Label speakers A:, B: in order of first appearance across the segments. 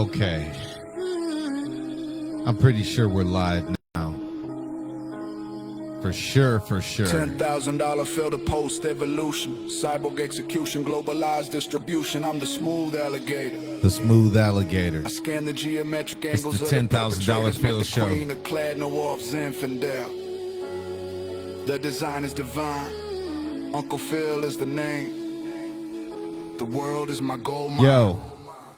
A: Okay. I'm pretty sure we're live now. For sure.
B: $10,000 the post-evolution. Cyborg execution, globalized distribution. I'm the smooth alligator.
A: The smooth alligator.
B: I scan the geometric
A: It's
B: angles
A: the
B: of
A: $10,000 show.
B: Queen of clad no off 10000. The design is divine. Uncle Phil is the name. The world is my gold mine.
A: Yo.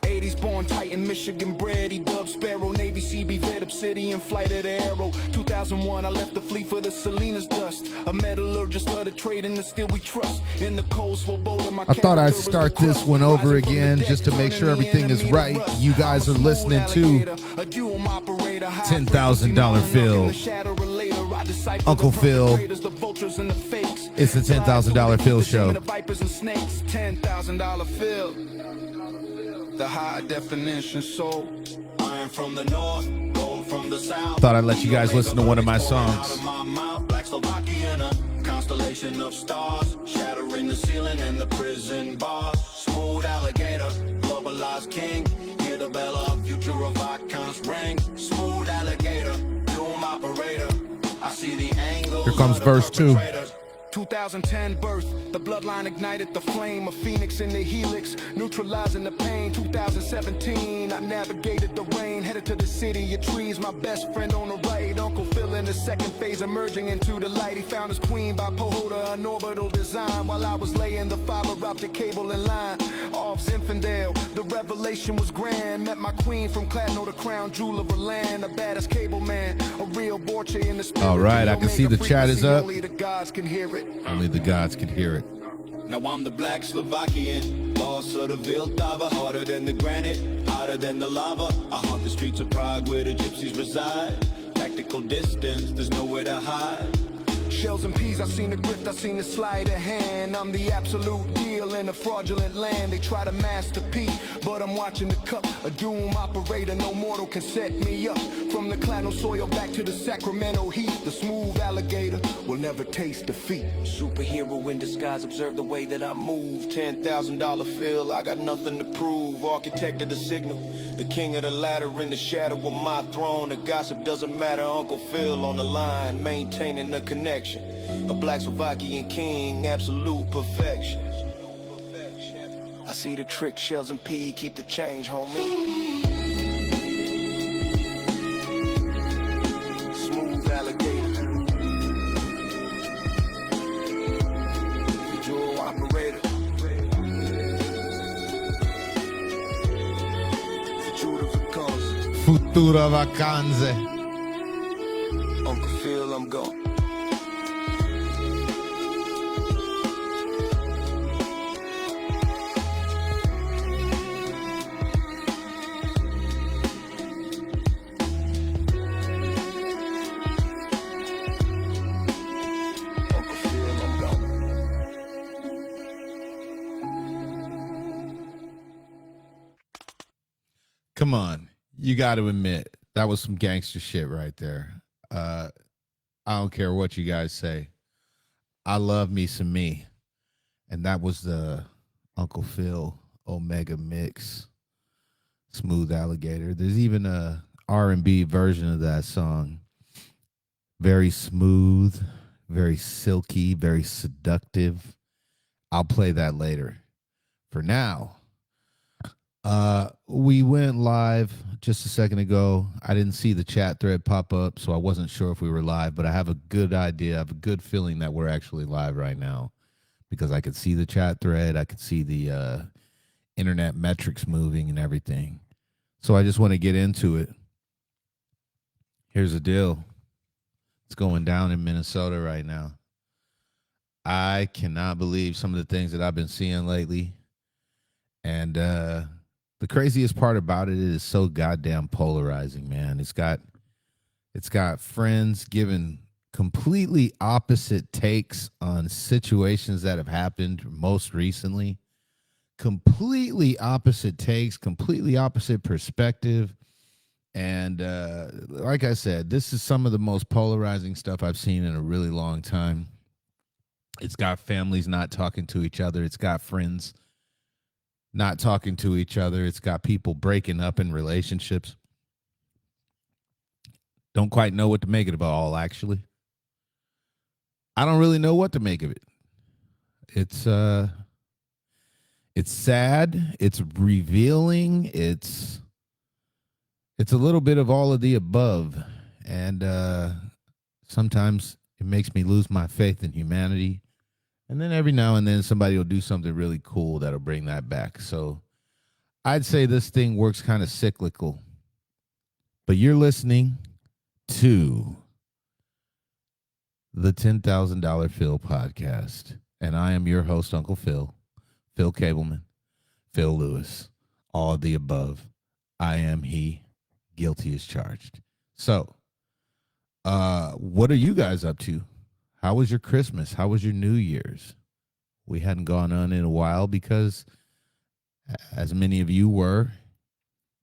B: 80s born Titan, Michigan bred, he dubbed Sparrow, Navy CB vet, Obsidian, flight of the Arrow. 2001, I left the fleet for the Salinas dust. A metallurgist, started trading the steel we trust. In the cold, swoboda, my
A: I thought I'd start this one over again just to make sure everything is right. You guys are listening to $10,000 Phil. Uncle Phil. It's the $10,000 Phil show.
B: $10,000 Phil. The high definition soul. I am from the north, gold from the south.
A: Thought I'd let you guys listen to one of my songs.
B: Black Slovakian, a constellation of stars, shattering the ceiling and the prison bars. Smooth alligator, globalized king. Hear the bell of future of icons ring. Smooth alligator, doom operator. I see the angles.
A: Here comes verse 2.
B: 2010 birth, the bloodline ignited the flame, a phoenix in the helix, neutralizing the pain. 2017, I navigated the rain, headed to the city, your trees, my best friend on the right. Uncle Phil in the second phase, emerging into the light. He found his queen by Pohoda, an orbital design, while I was laying the fiber optic cable in line. Off Zinfandel, the revelation was grand. Met my queen from Cladno, the crown jewel of her land, a baddest cable man, a real Borche in the spirit.
A: All right, I can see the chat is up.
B: Only the gods can hear it.
A: Only the gods can hear it.
B: Now I'm the black Slovakian, boss of the Vildava, harder than the granite, hotter than the lava. I haunt the streets of Prague where the gypsies reside. Tactical distance, there's nowhere to hide. Shells and peas, I seen the grift, I seen the sleight of hand. I'm the absolute deal in a fraudulent land. They try to master P, but I'm watching the cup. A doom operator, no mortal can set me up. From the Cladno soil back to the Sacramento heat. The smooth alligator will never taste defeat. Superhero in disguise, observe the way that I move. $10,000 Phil, I got nothing to prove. Architect of the signal, the king of the ladder in the shadow of my throne. The gossip doesn't matter, Uncle Phil on the line, maintaining the connection. A black Slovakian king, absolute perfection. I see the trick, shells and pea, keep the change, homie. Smooth alligator. Dual operator.
A: Futura vacanze.
B: Uncle Phil, I'm gone.
A: Come on. You got to admit, that was some gangster shit right there. I don't care what you guys say. I love me some me. And that was the Uncle Phil Omega mix. Smooth Alligator. There's even a R&B version of that song. Very smooth, very silky, very seductive. I'll play that later. For now, we went live just a second ago. I didn't see the chat thread pop up, so I wasn't sure if we were live, but I have a good idea. I have a good feeling that we're actually live right now because I could see the chat thread. I could see the internet metrics moving and everything. So I just want to get into it. Here's the deal. It's going down in Minnesota right now. I cannot believe some of the things that I've been seeing lately. And the craziest part about it is so goddamn polarizing, man. It's got friends giving completely opposite takes on situations that have happened most recently. Completely opposite takes, completely opposite perspective. And like I said, this is some of the most polarizing stuff I've seen in a really long time. It's got families not talking to each other. It's got friends not talking to each other. It's got people breaking up in relationships. Don't quite know what to make of it all, actually. I don't really know what to make of it. It's sad, it's revealing, it's a little bit of all of the above. And sometimes it makes me lose my faith in humanity. And then every now and then somebody will do something really cool that'll bring that back. So I'd say this thing works kind of cyclical. But you're listening to the $10,000 Phil podcast. And I am your host, Uncle Phil, Phil Cableman, Phil Lewis, all of the above. I am he, guilty as charged. So, what are you guys up to? How was your Christmas? How was your New Year's? We hadn't gone on in a while because, as many of you were,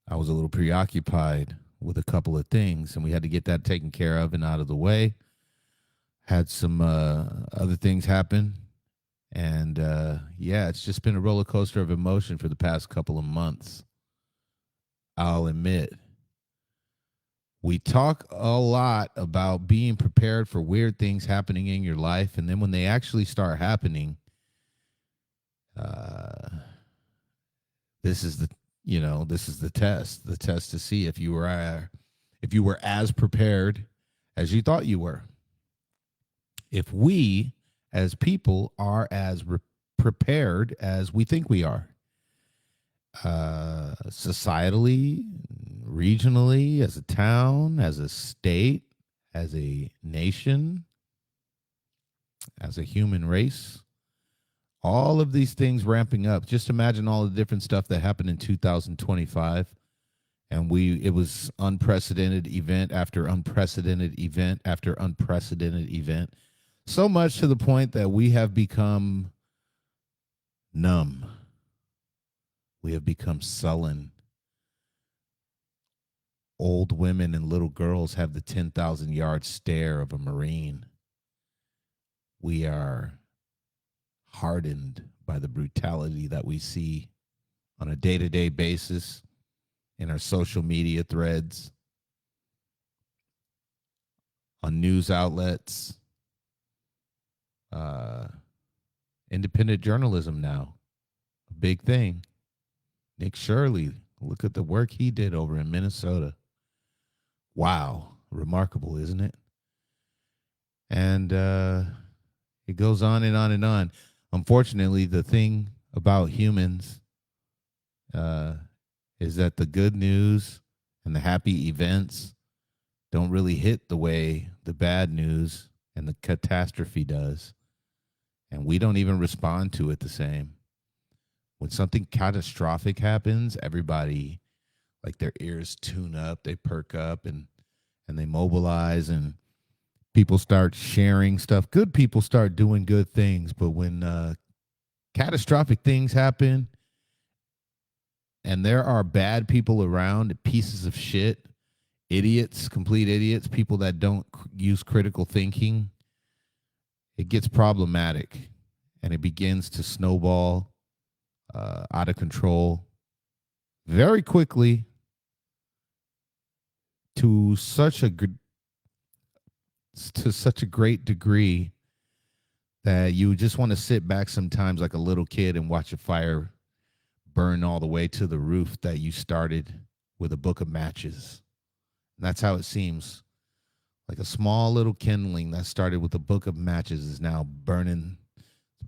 A: I was a little preoccupied with a couple of things, and we had to get that taken care of and out of the way. Had some other things happen, and yeah, it's just been a roller coaster of emotion for the past couple of months. I'll admit. We talk a lot about being prepared for weird things happening in your life, and then when they actually start happening, this is the test to see if you were as prepared as you thought you were. If we as people are as prepared as we think we are, societally, regionally, as a town, as a state, as a nation, as a human race, all of these things ramping up. Just imagine all the different stuff that happened in 2025. And it was unprecedented event after unprecedented event after unprecedented event. So much to the point that we have become numb. We have become sullen. Old women and little girls have the 10,000-yard stare of a Marine. We are hardened by the brutality that we see on a day-to-day basis in our social media threads, on news outlets, independent journalism now, a big thing. Nick Shirley, look at the work he did over in Minnesota. Wow, remarkable, isn't it? And it goes on and on and on. Unfortunately, the thing about humans is that the good news and the happy events don't really hit the way the bad news and the catastrophe does. And we don't even respond to it the same. When something catastrophic happens, everybody, like, their ears tune up, they perk up, and they mobilize, and people start sharing stuff. Good people start doing good things. But when catastrophic things happen and there are bad people around, pieces of shit, idiots, complete idiots, people that don't use critical thinking, it gets problematic, and it begins to snowball out of control very quickly to such a great degree that you just want to sit back sometimes like a little kid and watch a fire burn all the way to the roof that you started with a book of matches. And that's how it seems. Like a small little kindling that started with a book of matches is now burning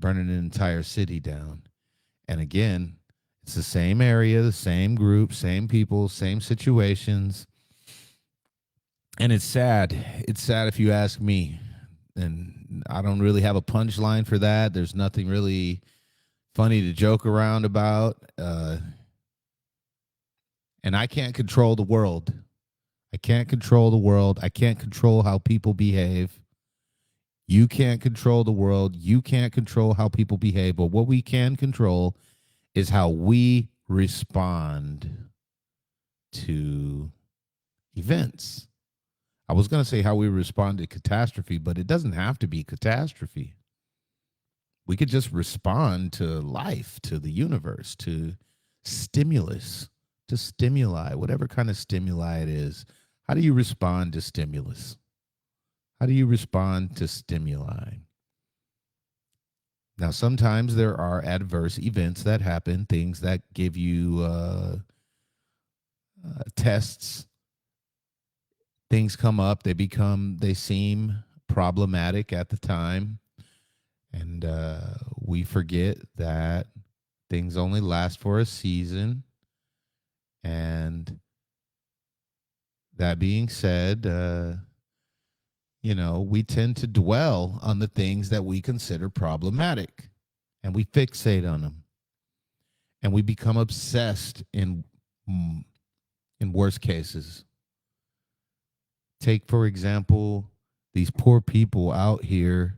A: an entire city down. And again, it's the same area, the same group, same people, same situations. And it's sad. It's sad if you ask me. And I don't really have a punchline for that. There's nothing really funny to joke around about. And I can't control the world. I can't control the world. I can't control how people behave. You can't control the world. You can't control how people behave. But what we can control is how we respond to events. I was going to say how we respond to catastrophe, but it doesn't have to be catastrophe. We could just respond to life, to the universe, to stimulus, to stimuli, whatever kind of stimuli it is. How do you respond to stimulus? How do you respond to stimuli? Now, sometimes there are adverse events that happen, things that give you tests. Things come up, they seem problematic at the time. And we forget that things only last for a season. And that being said, we tend to dwell on the things that we consider problematic and we fixate on them and we become obsessed in worst cases. Take, for example, these poor people out here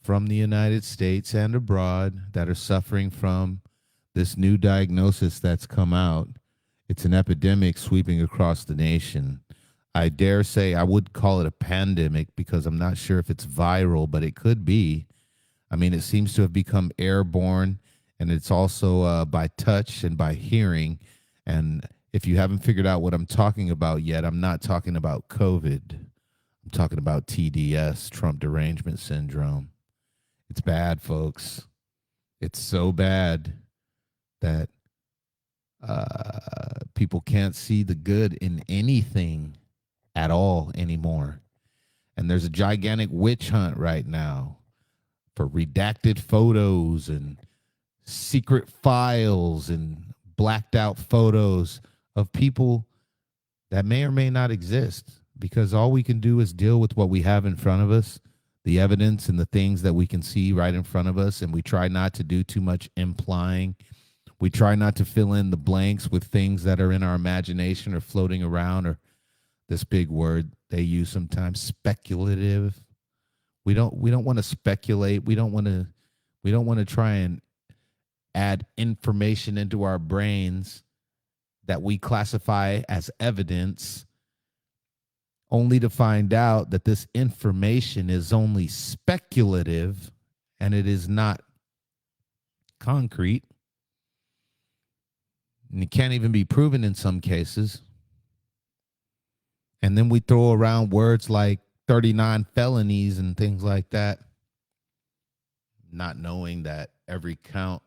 A: from the United States and abroad that are suffering from this new diagnosis that's come out. It's an epidemic sweeping across the nation. I dare say I would call it a pandemic because I'm not sure if it's viral, but it could be. I mean, it seems to have become airborne, and it's also by touch and by hearing. And if you haven't figured out what I'm talking about yet, I'm not talking about COVID. I'm talking about TDS, Trump Derangement Syndrome. It's bad, folks. It's so bad that people can't see the good in anything at all anymore. And there's a gigantic witch hunt right now for redacted photos and secret files and blacked out photos of people that may or may not exist, because all we can do is deal with what we have in front of us, the evidence and the things that we can see right in front of us, and we try not to do too much implying. We try not to fill in the blanks with things that are in our imagination or floating around, or this big word they use sometimes, speculative. We don't want to speculate. We don't want to try and add information into our brains that we classify as evidence, only to find out that this information is only speculative and it is not concrete. And it can't even be proven in some cases. And then we throw around words like 39 felonies and things like that, not knowing that every count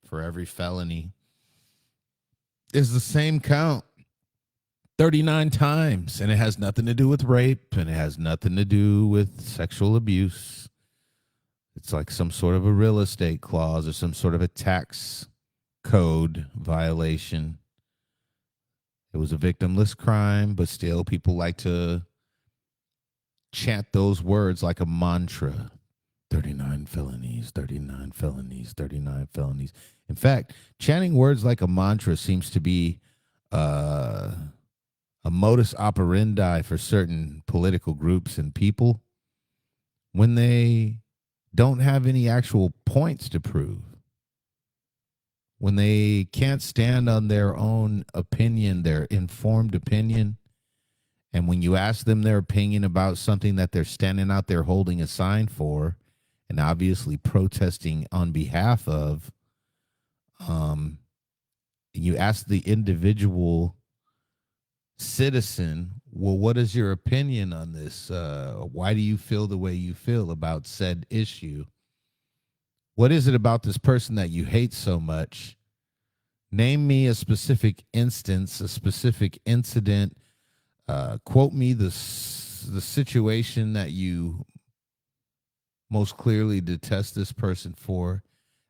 A: for every felony is the same count 39 times. And it has nothing to do with rape, and it has nothing to do with sexual abuse. It's like some sort of a real estate clause or some sort of a tax code violation. It was a victimless crime, but still people like to chant those words like a mantra. 39 felonies, 39 felonies, 39 felonies. In fact, chanting words like a mantra seems to be a modus operandi for certain political groups and people when they don't have any actual points to prove. When they can't stand on their own opinion, their informed opinion, and when you ask them their opinion about something that they're standing out there holding a sign for and obviously protesting on behalf of, you ask the individual citizen, well, what is your opinion on this? Why do you feel the way you feel about said issue? What is it about this person that you hate so much? Name me a specific instance, a specific incident. Quote me the situation that you most clearly detest this person for.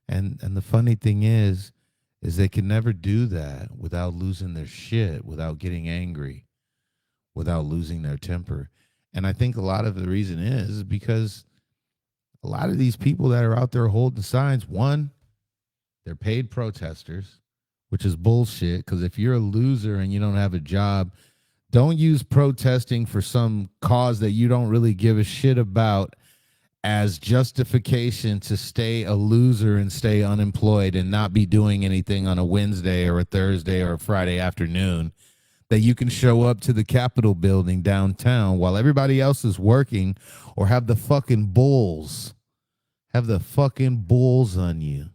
A: And the funny thing is they can never do that without losing their shit, without getting angry, without losing their temper. And I think a lot of the reason is because a lot of these people that are out there holding signs, one, they're paid protesters, which is bullshit, because if you're a loser and you don't have a job, don't use protesting for some cause that you don't really give a shit about as justification to stay a loser and stay unemployed and not be doing anything on a Wednesday or a Thursday or a Friday afternoon, that you can show up to the Capitol building downtown while everybody else is working, or have the fucking bulls on you.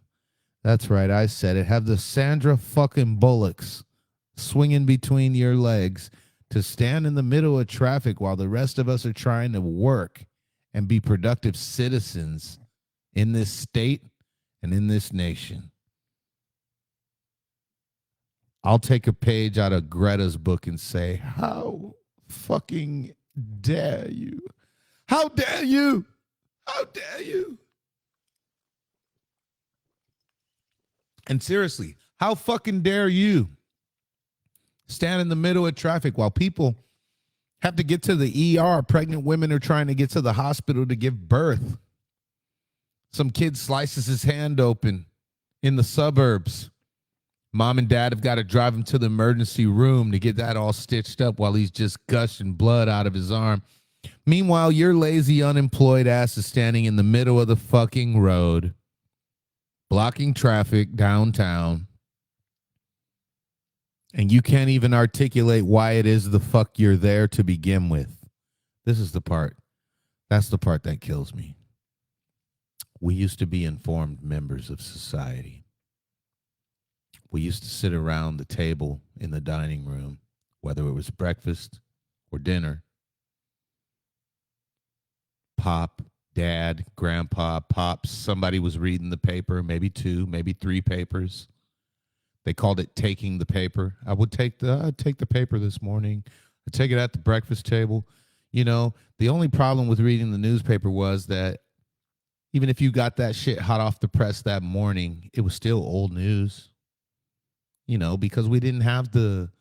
A: That's right. I said it. Have the Sandra fucking Bullocks swinging between your legs to stand in the middle of traffic while the rest of us are trying to work and be productive citizens in this state and in this nation. I'll take a page out of Greta's book and say, how fucking dare you? How dare you? How dare you? And seriously, how fucking dare you stand in the middle of traffic while people have to get to the ER? Pregnant women are trying to get to the hospital to give birth. Some kid slices his hand open in the suburbs. Mom and dad have got to drive him to the emergency room to get that all stitched up while he's just gushing blood out of his arm. Meanwhile, your lazy, unemployed ass is standing in the middle of the fucking road, blocking traffic downtown, and you can't even articulate why it is the fuck you're there to begin with. This is the part. That's the part that kills me. We used to be informed members of society. We used to sit around the table in the dining room, whether it was breakfast or dinner. Pop, dad, grandpa, pops, somebody was reading the paper, maybe two, maybe three papers. They called it taking the paper. I'd take the paper this morning. I'd take it at the breakfast table. You know, the only problem with reading the newspaper was that even if you got that shit hot off the press that morning, it was still old news. You know, because we didn't have the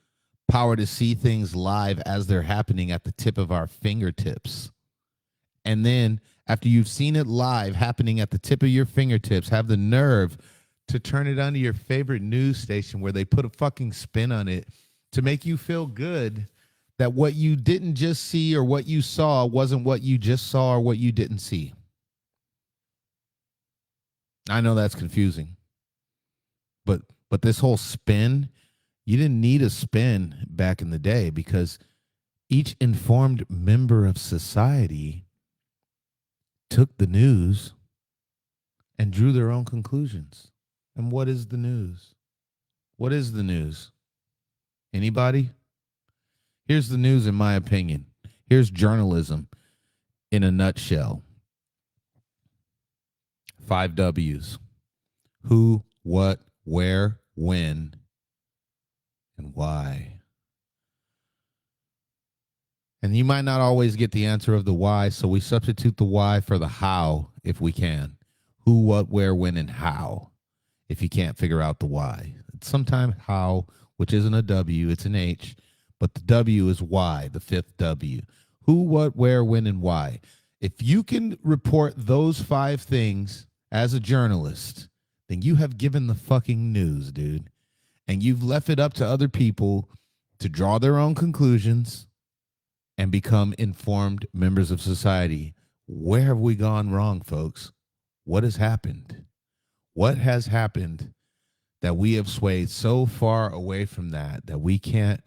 A: power to see things live as they're happening at the tip of our fingertips. And then after you've seen it live happening at the tip of your fingertips, have the nerve to turn it onto your favorite news station where they put a fucking spin on it to make you feel good that what you didn't just see or what you saw wasn't what you just saw or what you didn't see. I know that's confusing. But this whole spin, you didn't need a spin back in the day because each informed member of society took the news and drew their own conclusions. And what is the news? What is the news? Anybody? Here's the news, in my opinion. Here's journalism in a nutshell. 5 W's. Who, what, where, when, and why. And you might not always get the answer of the why, so we substitute the why for the how if we can. Who, what, where, when, and how, if you can't figure out the why. Sometimes how, which isn't a W, it's an H, but the W is why, the fifth W. Who, what, where, when, and why. If you can report those 5 things as a journalist, then you have given the fucking news, dude. And you've left it up to other people to draw their own conclusions and become informed members of society. Where have we gone wrong, folks? What has happened? What has happened that we have swayed so far away from that we can't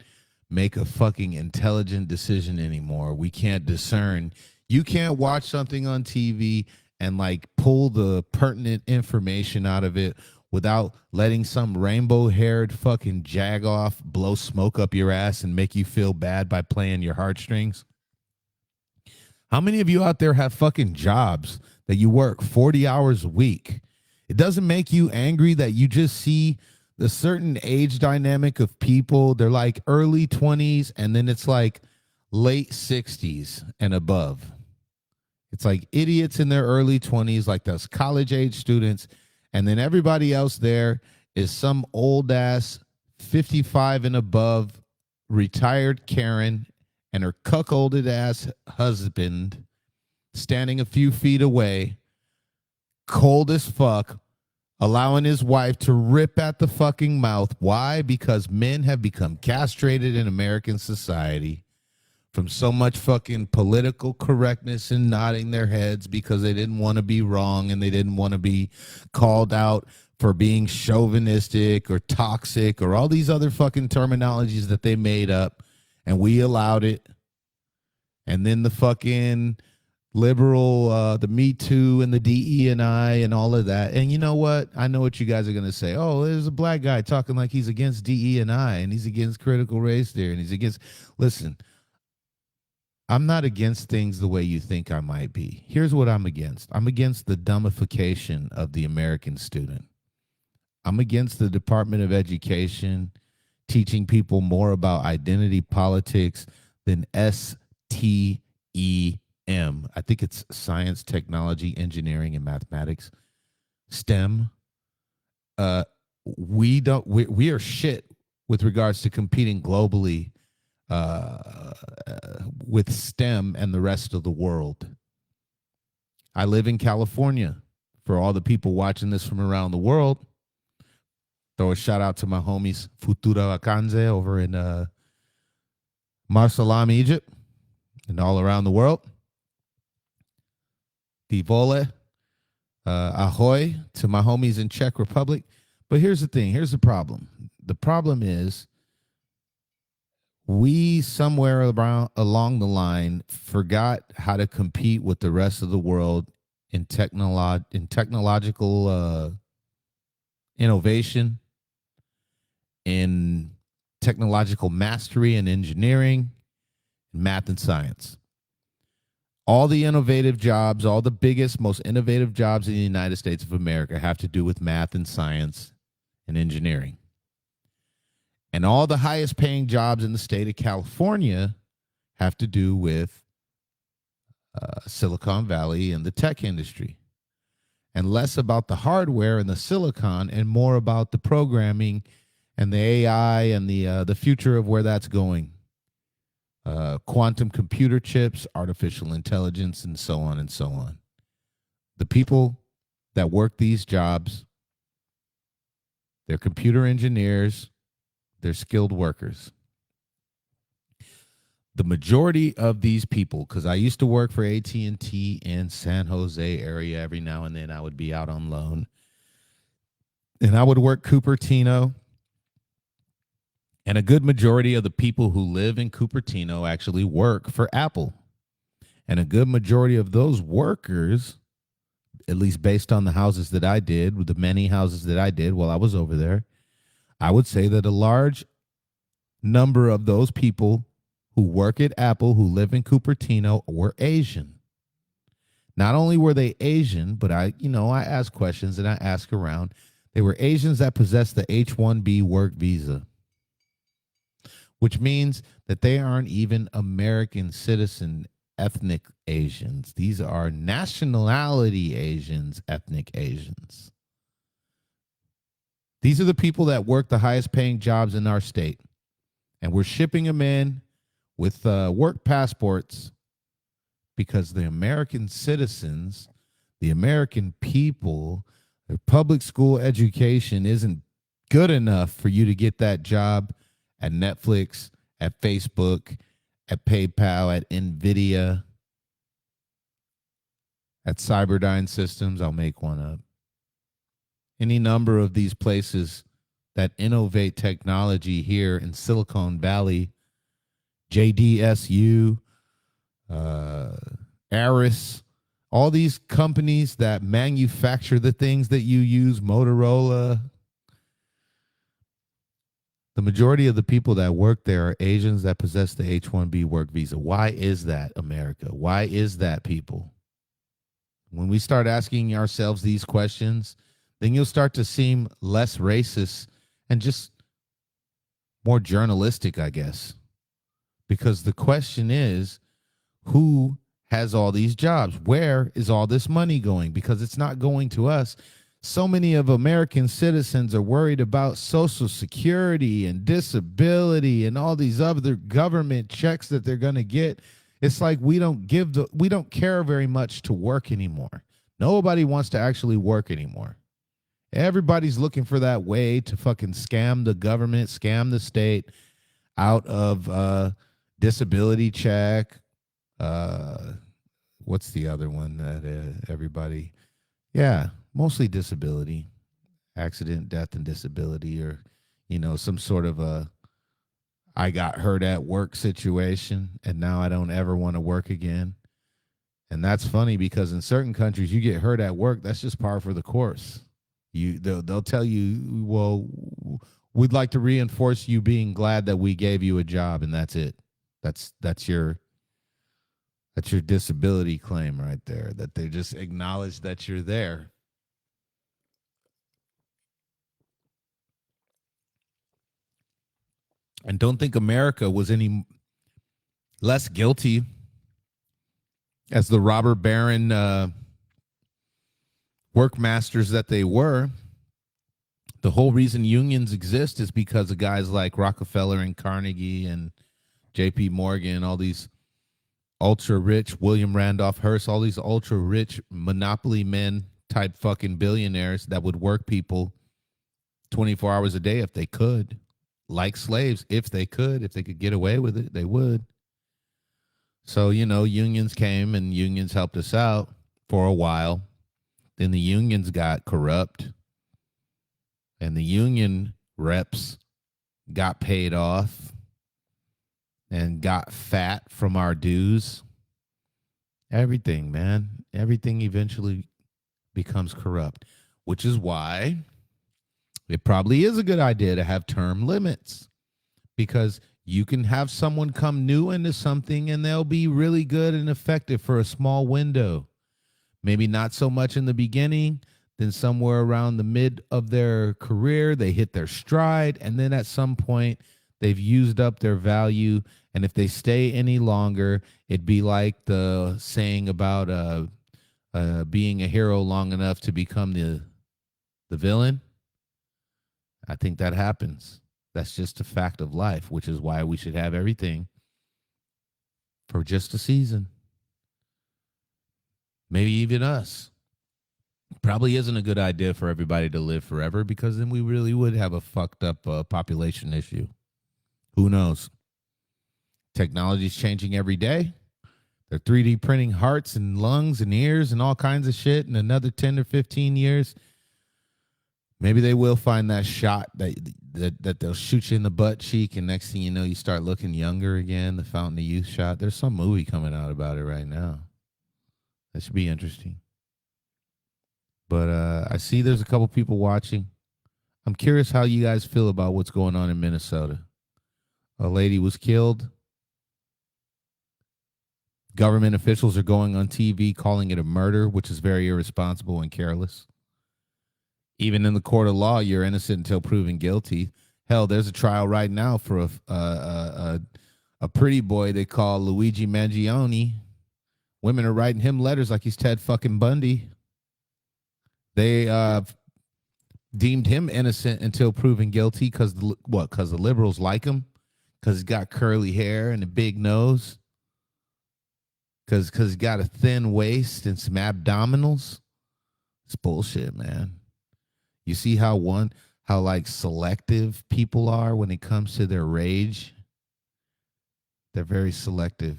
A: make a fucking intelligent decision anymore? We can't discern. You can't watch something on TV and like pull the pertinent information out of it without letting some rainbow-haired fucking jagoff blow smoke up your ass and make you feel bad by playing your heartstrings. How many of you out there have fucking jobs that you work 40 hours a week? It doesn't make you angry that you just see the certain age dynamic of people. They're like early 20s and then it's like late 60s and above. It's like idiots in their early 20s, like those college-age students, and then everybody else there is some old-ass 55 and above retired Karen and her cuckolded-ass husband standing a few feet away, cold as fuck, allowing his wife to rip at the fucking mouth. Why? Because men have become castrated in American society from so much fucking political correctness and nodding their heads because they didn't want to be wrong and they didn't want to be called out for being chauvinistic or toxic or all these other fucking terminologies that they made up, and we allowed it. And then the fucking liberal, the Me Too and the DE and I and all of that. And you know what? I know what you guys are going to say. Oh, there's a black guy talking like he's against DE and I, and he's against critical race theory, and he's against. Listen, I'm not against things the way you think I might be. Here's what I'm against. I'm against the dumbification of the American student. I'm against the Department of Education teaching people more about identity politics than STEM. I think it's science, technology, engineering, and mathematics. STEM. Uh, we are shit with regards to competing globally uh, with STEM and the rest of the world. I live in California. For all the people watching this from around the world, throw a shout out to my homies Futura Akanze over in Marsalam, Egypt, and all around the world. Divole, ahoy to my homies in Czech Republic. But here's the thing. Here's the problem. The problem is we somewhere around along the line forgot how to compete with the rest of the world in technological innovation, in technological mastery and engineering, math and science. All the innovative jobs, all the biggest, most innovative jobs in the United States of America have to do with math and science and engineering. And all the highest paying jobs in the state of California have to do with Silicon Valley and the tech industry. And less about the hardware and the silicon and more about the programming and the AI and the future of where that's going. Quantum computer chips, artificial intelligence, and so on and so on. The people that work these jobs, they're computer engineers, they're skilled workers. The majority of these people, because I used to work for AT&T in San Jose area every now and then, I would be out on loan. And I would work Cupertino. And a good majority of the people who live in Cupertino actually work for Apple. And a good majority of those workers, at least based on the houses that I did, with the many houses that I did while I was over there, I would say that a large number of those people who work at Apple, who live in Cupertino, were Asian. Not only were they Asian, but I ask questions and I ask around. They were Asians that possessed the H-1B work visa, which means that they aren't even American citizen ethnic Asians. These are nationality Asians, ethnic Asians. These are the people that work the highest paying jobs in our state. And we're shipping them in with work passports because the American citizens, the American people, their public school education isn't good enough for you to get that job at Netflix, at Facebook, at PayPal, at NVIDIA, at Cyberdyne Systems. I'll make one up. Any number of these places that innovate technology here in Silicon Valley, JDSU, Aris, all these companies that manufacture the things that you use, Motorola. The majority of the people that work there are Asians that possess the H-1B work visa. Why is that, America? Why is that, people? When we start asking ourselves these questions, then you'll start to seem less racist and just more journalistic, I guess. Because the question is, who has all these jobs? Where is all this money going? Because it's not going to us. So many of American citizens are worried about Social Security and disability and all these other government checks that they're going to get. It's like we don't care very much to work anymore. Nobody wants to actually work anymore. Everybody's looking for that way to fucking scam the government, scam the state out of disability check. What's the other one that everybody? Yeah, mostly disability, accident, death, and disability, or some sort of a I got hurt at work situation, and now I don't ever want to work again. And that's funny because in certain countries, you get hurt at work. That's just par for the course. They'll tell you, well, we'd like to reinforce you being glad that we gave you a job, and that's it. That's your disability claim right there. That they just acknowledge that you're there. And don't think America was any less guilty as the robber baron workmasters that they were. The whole reason unions exist is because of guys like Rockefeller and Carnegie and J.P. Morgan, all these ultra rich, William Randolph Hearst, all these ultra rich monopoly men type fucking billionaires that would work people 24 hours a day if they could, like slaves. If they could get away with it, they would. So, unions came and unions helped us out for a while. Then the unions got corrupt and the union reps got paid off and got fat from our dues. Everything, man. Everything eventually becomes corrupt, which is why it probably is a good idea to have term limits, because you can have someone come new into something and they'll be really good and effective for a small window. Maybe not so much in the beginning, then somewhere around the mid of their career, they hit their stride. And then at some point, they've used up their value. And if they stay any longer, it'd be like the saying about being a hero long enough to become the villain. I think that happens. That's just a fact of life, which is why we should have everything for just a season. Maybe even us. Probably isn't a good idea for everybody to live forever, because then we really would have a fucked up population issue. Who knows? Technology's changing every day. They're 3D printing hearts and lungs and ears and all kinds of shit in another 10 or 15 years. Maybe they will find that shot that they'll shoot you in the butt cheek, and next thing you know, you start looking younger again, the Fountain of Youth shot. There's some movie coming out about it right now. That should be interesting. But I see there's a couple people watching. I'm curious how you guys feel about what's going on in Minnesota. A lady was killed. Government officials are going on TV calling it a murder, which is very irresponsible and careless. Even in the court of law, you're innocent until proven guilty. Hell, there's a trial right now for a pretty boy they call Luigi Mangione. Women are writing him letters like he's Ted fucking Bundy. They deemed him innocent until proven guilty because Because the liberals like him? Because he's got curly hair and a big nose? Because he's got a thin waist and some abdominals? It's bullshit, man. You see how like selective people are when it comes to their rage? They're very selective.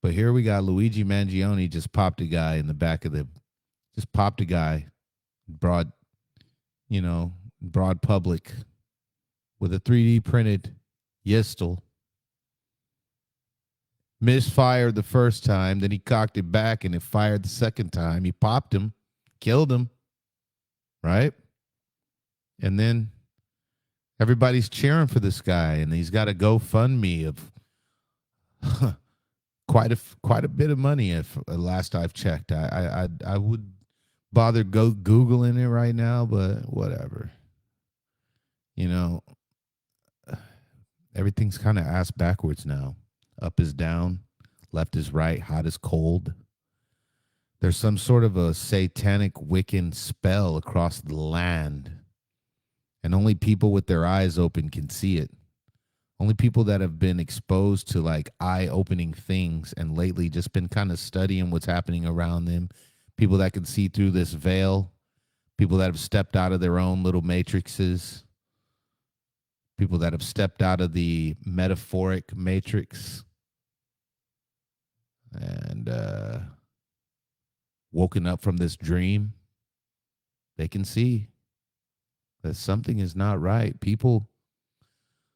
A: But here we got Luigi Mangione just popped a guy in the back of just popped a guy, broad public with a 3D printed pistol. Misfired the first time, then he cocked it back and it fired the second time. He popped him, killed him, right? And then everybody's cheering for this guy, and he's got a GoFundMe of quite a bit of money. If last I've checked, I would bother googling it right now, but whatever. Everything's kind of ass backwards now. Up is down, left is right, hot is cold. There's some sort of a satanic Wiccan spell across the land. And only people with their eyes open can see it. Only people that have been exposed to like eye-opening things and lately just been kind of studying what's happening around them. People that can see through this veil. People that have stepped out of their own little matrices. People that have stepped out of the metaphoric matrix. And woken up from this dream. They can see that something is not right.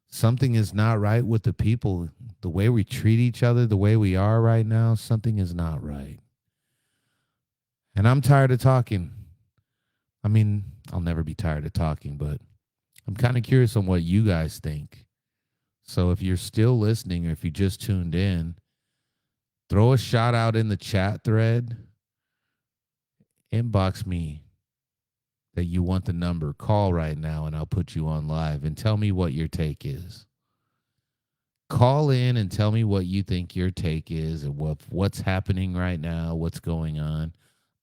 A: Something is not right with the people. The way we treat each other, the way we are right now, something is not right. And I'm tired of talking. I mean, I'll never be tired of talking, but I'm kind of curious on what you guys think. So if you're still listening or if you just tuned in, throw a shout out in the chat thread. Inbox me that you want the number. Call right now and I'll put you on live and tell me what your take is. Call in and tell me what you think your take is and what's happening right now, what's going on.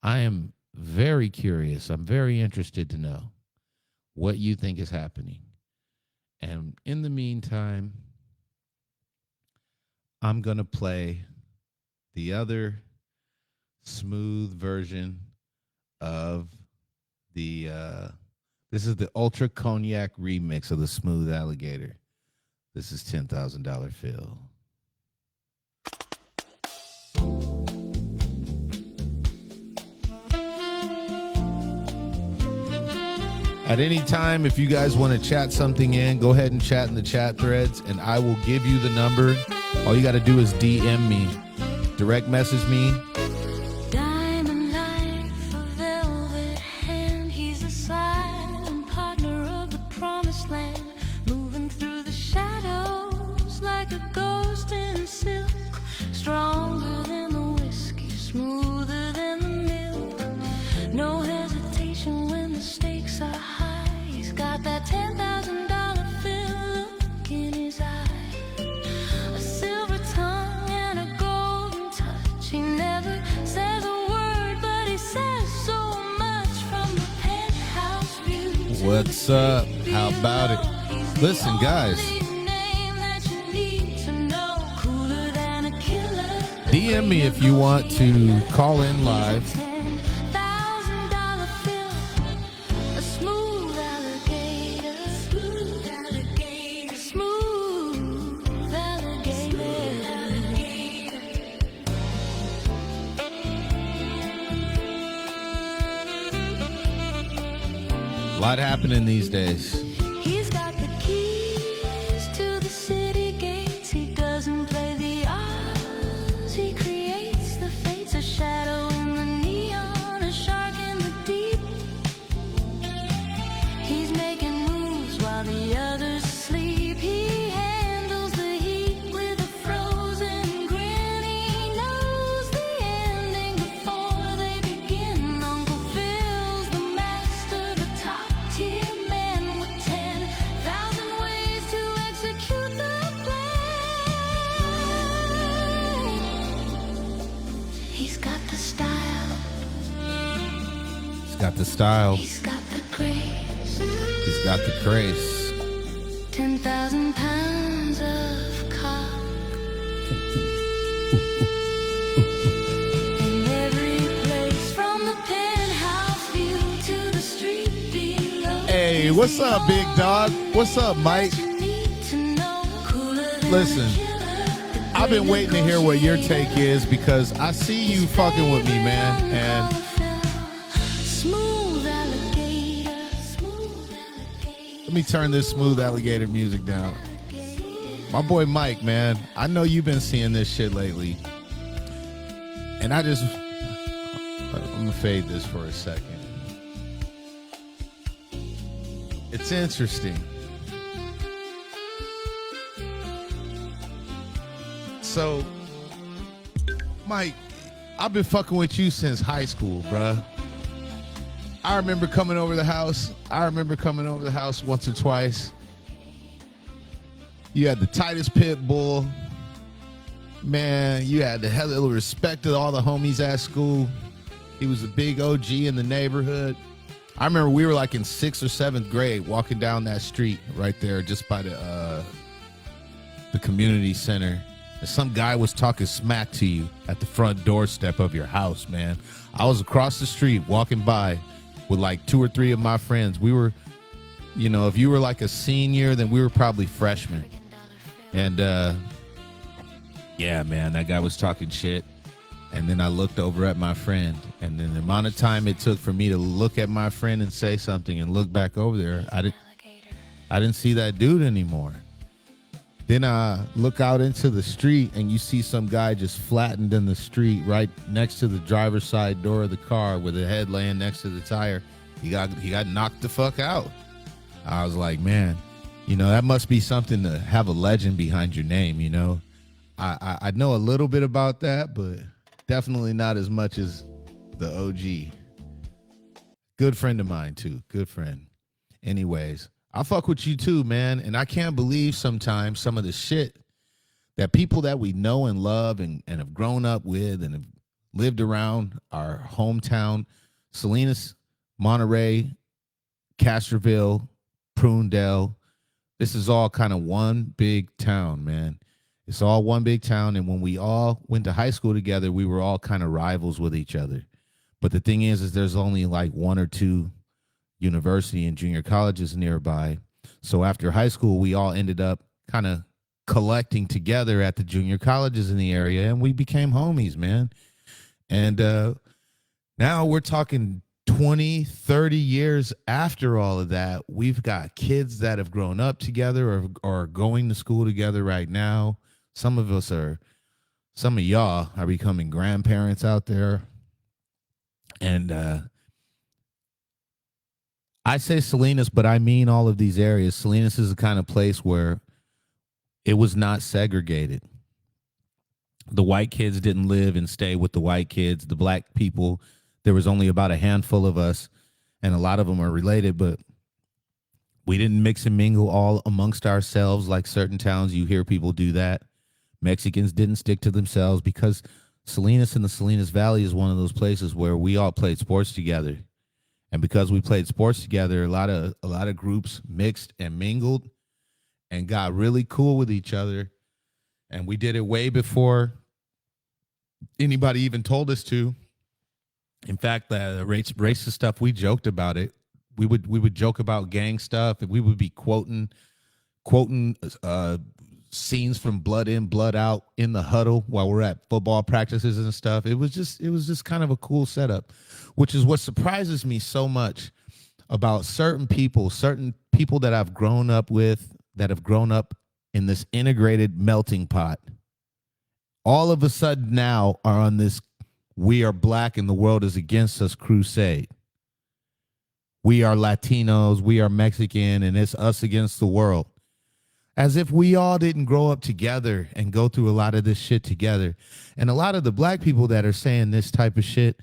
A: I am very curious. I'm very interested to know what you think is happening. And in the meantime, I'm going to play the other smooth version of the this is the Ultra Cognac remix of the Smooth Alligator. This is $10,000 Phil. At any time, if you guys want to chat something in, go ahead and chat in the chat threads, and I will give you the number. All you got to do is DM me, direct message me.
C: Diamond life, a velvet hand. He's a silent partner of the promised land, moving through the shadows like a ghost in silk, stronger than the whiskey, smoother than the milk. No hesitation when the stakes are high. He's got that $10,000 Phil look in his eye, a silver tongue and a golden touch. He never says a word, but he says so much from the penthouse view.
A: What's up? How about it? Listen, guys. DM me if you want to call in live.
C: $10,000 Phil, a smooth alligator, smooth alligator, smooth alligator.
A: A lot happening these days.
C: He's got the keys to the city gates. He doesn't play the odds. He creates the fates, a shadow in the neon, a shark in the deep. He's making moves while the others sleep. He handles the heat with a frozen grin. He knows the ending before they begin. Uncle Phil's the master, the top tier man with 10,000 ways to execute the plan. He's got the style,
A: He's got the style.
C: he's got the grace.
A: He's got the grace.
C: 10,000 pounds of cock. In every place, from the penthouse view to the street below.
A: Hey, what's up, big dog? What's up, Mike?
C: You need to know, cooler than
A: Listen,
C: a killer.
A: I've been waiting to hear what your take is because I see you fucking with me, man. And
C: Smooth alligator, smooth alligator.
A: let me turn this Smooth Alligator music down. My boy Mike, man, I know you've been seeing this shit lately. And I'm gonna fade this for a second. It's interesting. So, Mike, I've been fucking with you since high school, bruh. I remember coming over the house. Once or twice. You had the tightest pit bull. Man, you had the hell of respect to all the homies at school. He was a big OG in the neighborhood. I remember we were like in 6th or 7th grade walking down that street right there just by the community center. And some guy was talking smack to you at the front doorstep of your house, man. I was across the street walking by with like 2 or 3 of my friends. We were, you know, if you were like a senior, then we were probably freshmen. And yeah, man, that guy was talking shit. And then I looked over at my friend, and then the amount of time it took for me to look at my friend and say something and look back over there, I didn't see that dude anymore. Then I look out into the street and you see some guy just flattened in the street right next to the driver's side door of the car with the head laying next to the tire. He got knocked the fuck out. I was like, man, that must be something to have a legend behind your name, I know a little bit about that, but definitely not as much as the OG. Good friend of mine too. Good friend. Anyways, I fuck with you too, man. And I can't believe sometimes some of the shit that people that we know and love and have grown up with and have lived around our hometown, Salinas, Monterey, Castroville, Prunedale. This is all kind of one big town, man. It's all one big town. And when we all went to high school together, we were all kind of rivals with each other. But the thing is there's only like one or two university and junior colleges nearby. So after high school, we all ended up kind of collecting together at the junior colleges in the area, and we became homies, man. And now we're talking 20, 30 years after all of that. We've got kids that have grown up together or are going to school together right now. Some of y'all are becoming grandparents out there. And I say Salinas, but I mean all of these areas. Salinas is the kind of place where it was not segregated. The white kids didn't live and stay with the white kids. The black people, there was only about a handful of us, and a lot of them are related, but we didn't mix and mingle all amongst ourselves like certain towns. You hear people do that. Mexicans didn't stick to themselves because Salinas and the Salinas Valley is one of those places where we all played sports together. And because we played sports together, a lot of groups mixed and mingled and got really cool with each other. And we did it way before anybody even told us to. In fact, the racist stuff, we joked about it. We would joke about gang stuff, and we would be quoting scenes from Blood In, Blood Out in the huddle while we're at football practices and stuff. It was just kind of a cool setup, which is what surprises me so much about certain people that I've grown up with, that have grown up in this integrated melting pot. All of a sudden now are on this "we are black and the world is against us" crusade. We are Latinos, we are Mexican, and it's us against the world. As if we all didn't grow up together and go through a lot of this shit together. And a lot of the black people that are saying this type of shit,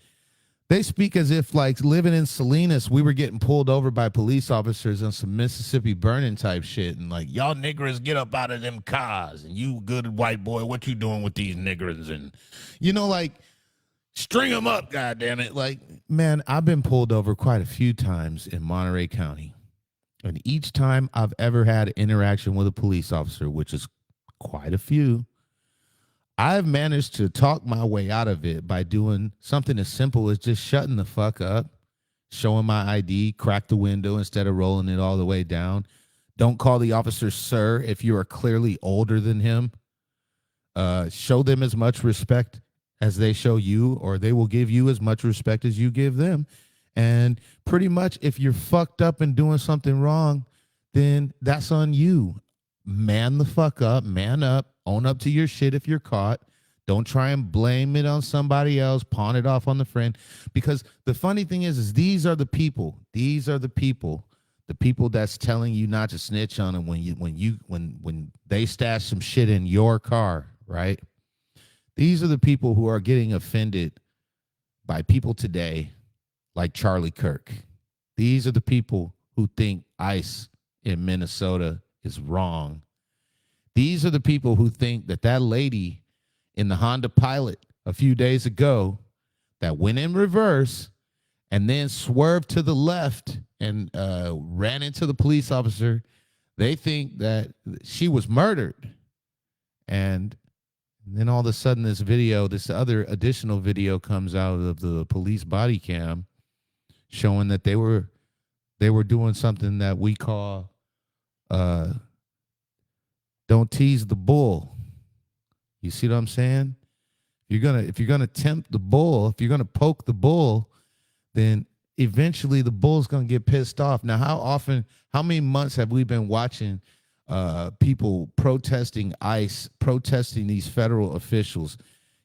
A: they speak as if, like, living in Salinas, we were getting pulled over by police officers on some Mississippi Burning type shit. And like, y'all niggers, get up out of them cars. And you good white boy, what you doing with these niggers? And, like, string them up, goddammit. Like, man, I've been pulled over quite a few times in Monterey County. And each time I've ever had an interaction with a police officer, which is quite a few, I've managed to talk my way out of it by doing something as simple as just shutting the fuck up, showing my ID, crack the window instead of rolling it all the way down. Don't call the officer sir if you are clearly older than him. Show them as much respect as they show you, or they will give you as much respect as you give them. And pretty much if you're fucked up and doing something wrong, then that's on you. Man the fuck up, man up, own up to your shit if you're caught. Don't try and blame it on somebody else, pawn it off on the friend. Because the funny thing is these are the people that's telling you not to snitch on them when they stash some shit in your car, right? These are the people who are getting offended by people today like Charlie Kirk. These are the people who think ICE in Minnesota is wrong. These are the people who think that lady in the Honda Pilot a few days ago that went in reverse and then swerved to the left and ran into the police officer, they think that she was murdered. And then all of a sudden this other additional video comes out of the police body cam showing that they were doing something that we call don't tease the bull. You see what I'm saying? If you're gonna tempt the bull, if you're gonna poke the bull, then eventually the bull's gonna get pissed off. Now, how many months have we been watching people protesting ICE, protesting these federal officials,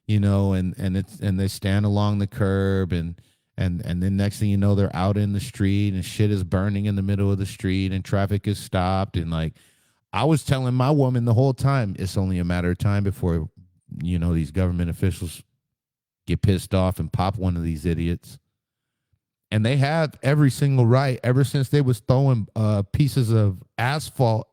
A: you know, and they stand along the curb and then next thing you know, they're out in the street and shit is burning in the middle of the street and traffic is stopped. And like, I was telling my woman the whole time, it's only a matter of time before, you know, these government officials get pissed off and pop one of these idiots. And they have every single right ever since they was throwing pieces of asphalt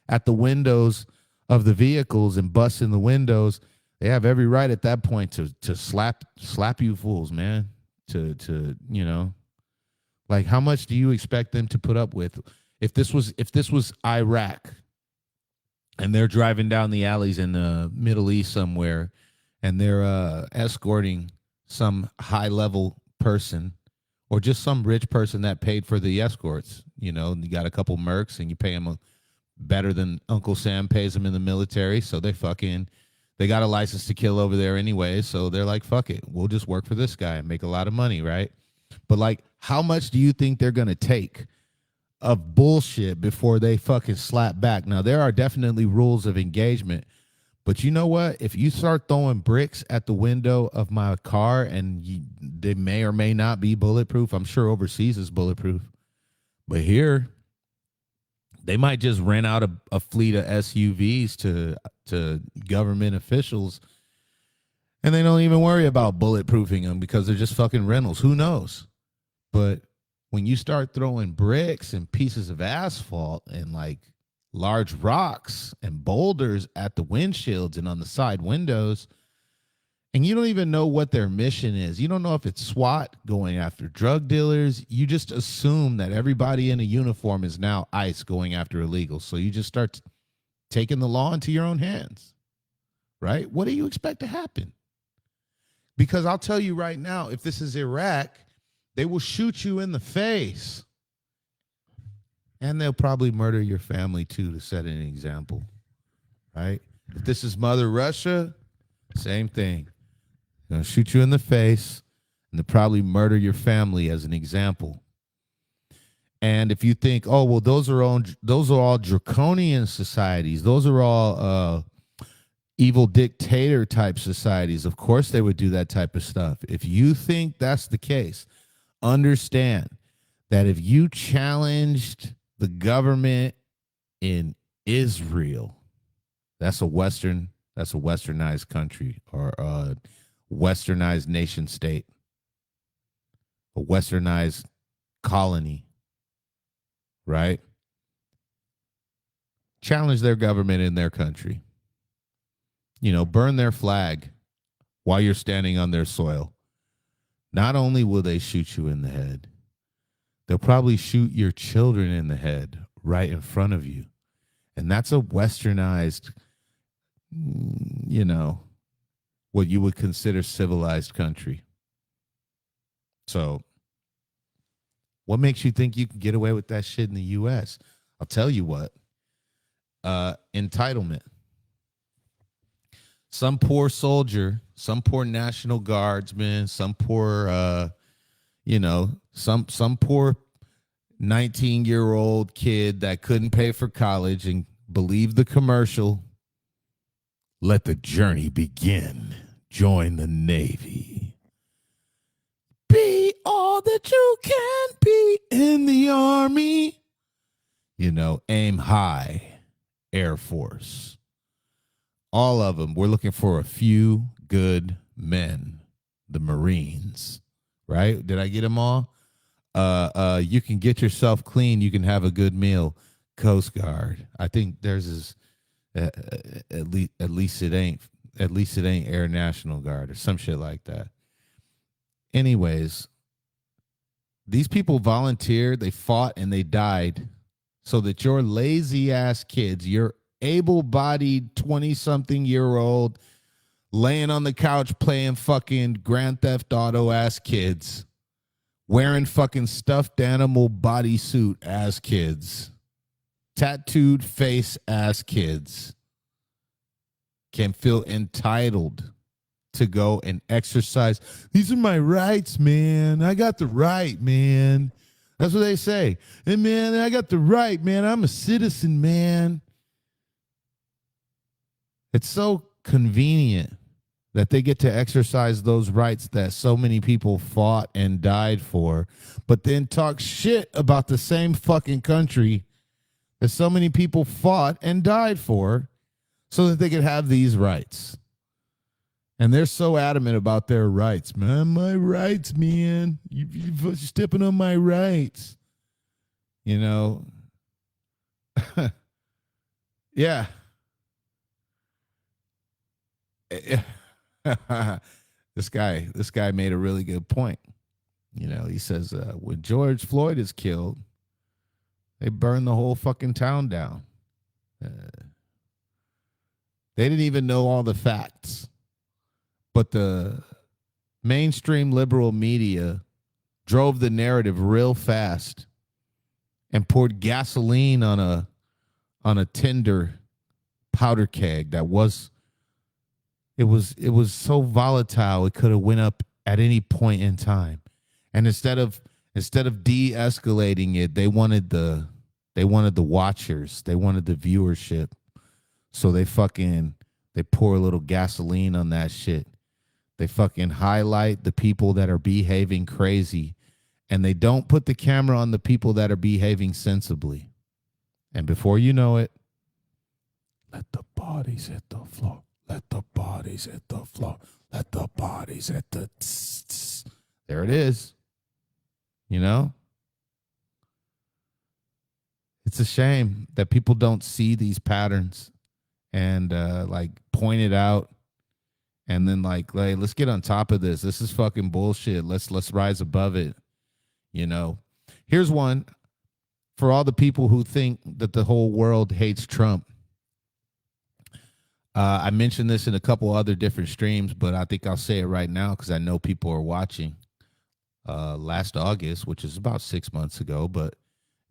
A: at the windows of the vehicles and busting the windows. They have every right at that point to slap you fools, man. To you know, like, how much do you expect them to put up with? If this was Iraq and they're driving down the alleys in the Middle East somewhere and they're escorting some high level person or just some rich person that paid for the escorts, you know, you got a couple mercs and you pay them better than Uncle Sam pays them in the military, so they got a license to kill over there anyway, so they're like, fuck it, we'll just work for this guy and make a lot of money, right? But like, how much do you think they're gonna take of bullshit before they fucking slap back? Now, there are definitely rules of engagement, but you know what? If you start throwing bricks at the window of my car and they may or may not be bulletproof, I'm sure overseas is bulletproof, but here, they might just rent out a fleet of SUVs to government officials, and they don't even worry about bulletproofing them because they're just fucking rentals. Who knows? But when you start throwing bricks and pieces of asphalt and like large rocks and boulders at the windshields and on the side windows, and you don't even know what their mission is. You don't know if it's SWAT going after drug dealers. You just assume that everybody in a uniform is now ICE going after illegals. So you just start taking the law into your own hands, right? What do you expect to happen? Because I'll tell you right now, if this is Iraq, they will shoot you in the face. And they'll probably murder your family too to set an example, right? If this is Mother Russia, same thing. They're going to shoot you in the face and they'll probably murder your family as an example. And if you think, oh, well, those are all draconian societies. Those are all evil dictator type societies. Of course they would do that type of stuff. If you think that's the case, understand that if you challenged the government in Israel, that's a westernized country or a westernized nation state, a westernized colony, right? Challenge their government in their country. You know, burn their flag while you're standing on their soil. Not only will they shoot you in the head, they'll probably shoot your children in the head right in front of you. And that's a westernized, you know, what you would consider civilized country. So what makes you think you can get away with that shit in the U.S.? I'll tell you what. Entitlement. Some poor soldier, some poor National Guardsman, some poor, some poor 19-year-old kid that couldn't pay for college and believed the commercial. Let the journey begin. Join the Navy. Be all that you can be in the Army. You know, aim high. Air Force. All of them. We're looking for a few good men. The Marines. Right? Did I get them all? You can get yourself clean. You can have a good meal. Coast Guard. I think theirs is at least it ain't Air National Guard or some shit like that. Anyways, these people volunteered, they fought, and they died so that your lazy ass kids, your able-bodied 20-something-year-old laying on the couch playing fucking Grand Theft Auto ass kids, wearing fucking stuffed animal bodysuit ass kids, tattooed face ass kids can feel entitled to go and exercise. These are my rights, man. I got the right, man. That's what they say. Hey, man, I got the right, man. I'm a citizen, man. It's so convenient that they get to exercise those rights that so many people fought and died for, but then talk shit about the same fucking country that so many people fought and died for so that they could have these rights. And they're so adamant about their rights. Man, my rights, man. You're stepping on my rights. You know? Yeah. This guy made a really good point. You know, he says, when George Floyd is killed, they burn the whole fucking town down. They didn't even know all the facts. But the mainstream liberal media drove the narrative real fast and poured gasoline on a tinder powder keg that was so volatile it could have went up at any point in time. And instead of de-escalating it, they wanted the watchers, they wanted the viewership. So they pour a little gasoline on that shit. They fucking highlight the people that are behaving crazy, and they don't put the camera on the people that are behaving sensibly. And before you know it, let the bodies hit the floor. Let the bodies hit the floor. Let the bodies hit the tss. There it is. You know? It's a shame that people don't see these patterns and like point it out. And then like, let's get on top of this. This is fucking bullshit. Let's rise above it. You know, here's one for all the people who think that the whole world hates Trump. I mentioned this in a couple other different streams, but I think I'll say it right now because I know people are watching. Last August, which is about 6 months ago, but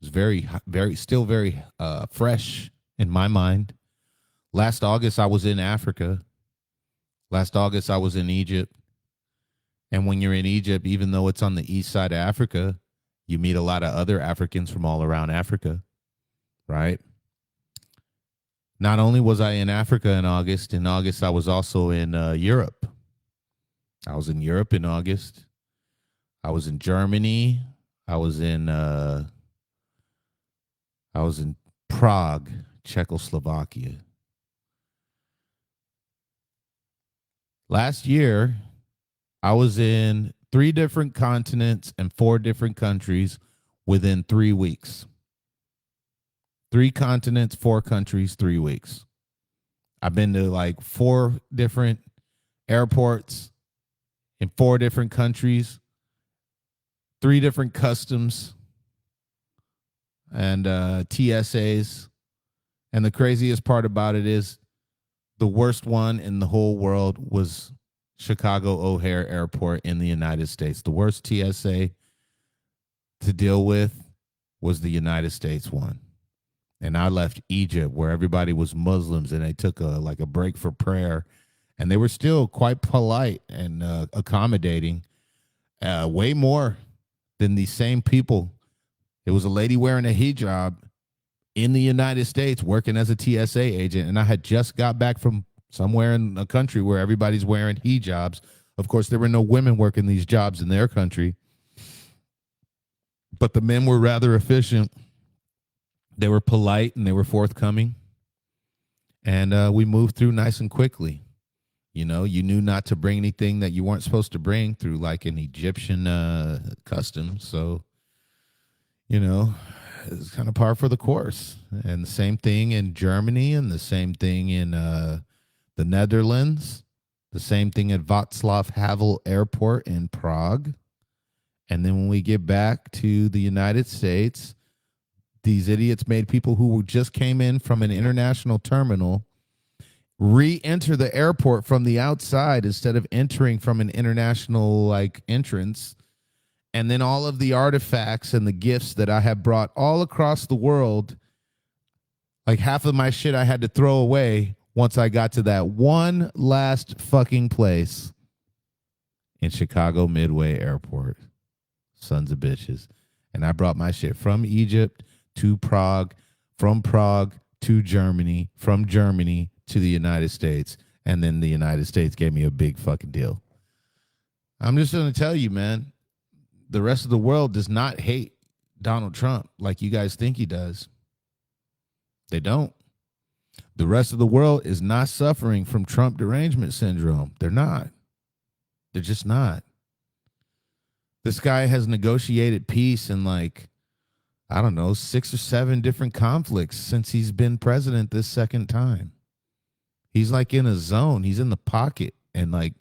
A: it's still very fresh in my mind. Last August, I was in Africa. Last August, I was in Egypt. And when you're in Egypt, even though it's on the east side of Africa, you meet a lot of other Africans from all around Africa, right? Not only was I in Africa in August, I was also in Europe. I was in Europe in August. I was in Germany. I was in Prague, Czechoslovakia. Last year, I was in 3 different continents and 4 different countries within 3 weeks. 3 continents, 4 countries, 3 weeks. I've been to like 4 different airports in 4 different countries, 3 different customs and TSAs. And the craziest part about it is the worst one in the whole world was Chicago O'Hare Airport in the United States. The worst TSA to deal with was the United States one. And I left Egypt where everybody was Muslims and they took a break for prayer. And they were still quite polite and accommodating, way more than these same people. It was a lady wearing a hijab in the United States working as a TSA agent. And I had just got back from somewhere in a country where everybody's wearing hijabs. Of course, there were no women working these jobs in their country. But the men were rather efficient. They were polite and they were forthcoming. And we moved through nice and quickly. You know, you knew not to bring anything that you weren't supposed to bring through like an Egyptian custom. So, you know, it's kind of par for the course. And the same thing in Germany and the same thing in the Netherlands, the same thing at Václav Havel Airport in Prague. And then when we get back to the United States, these idiots made people who just came in from an international terminal re-enter the airport from the outside instead of entering from an international like entrance. And then all of the artifacts and the gifts that I have brought all across the world, like half of my shit I had to throw away once I got to that one last fucking place in Chicago Midway Airport. Sons of bitches. And I brought my shit from Egypt to Prague, from Prague to Germany, from Germany to the United States, and then the United States gave me a big fucking deal. I'm just going to tell you, man, the rest of the world does not hate Donald Trump like you guys think he does. They don't. The rest of the world is not suffering from Trump derangement syndrome. They're not. They're just not. This guy has negotiated peace in like, I don't know, 6 or 7 different conflicts since he's been president this second time. He's like in a zone. He's in the pocket. And like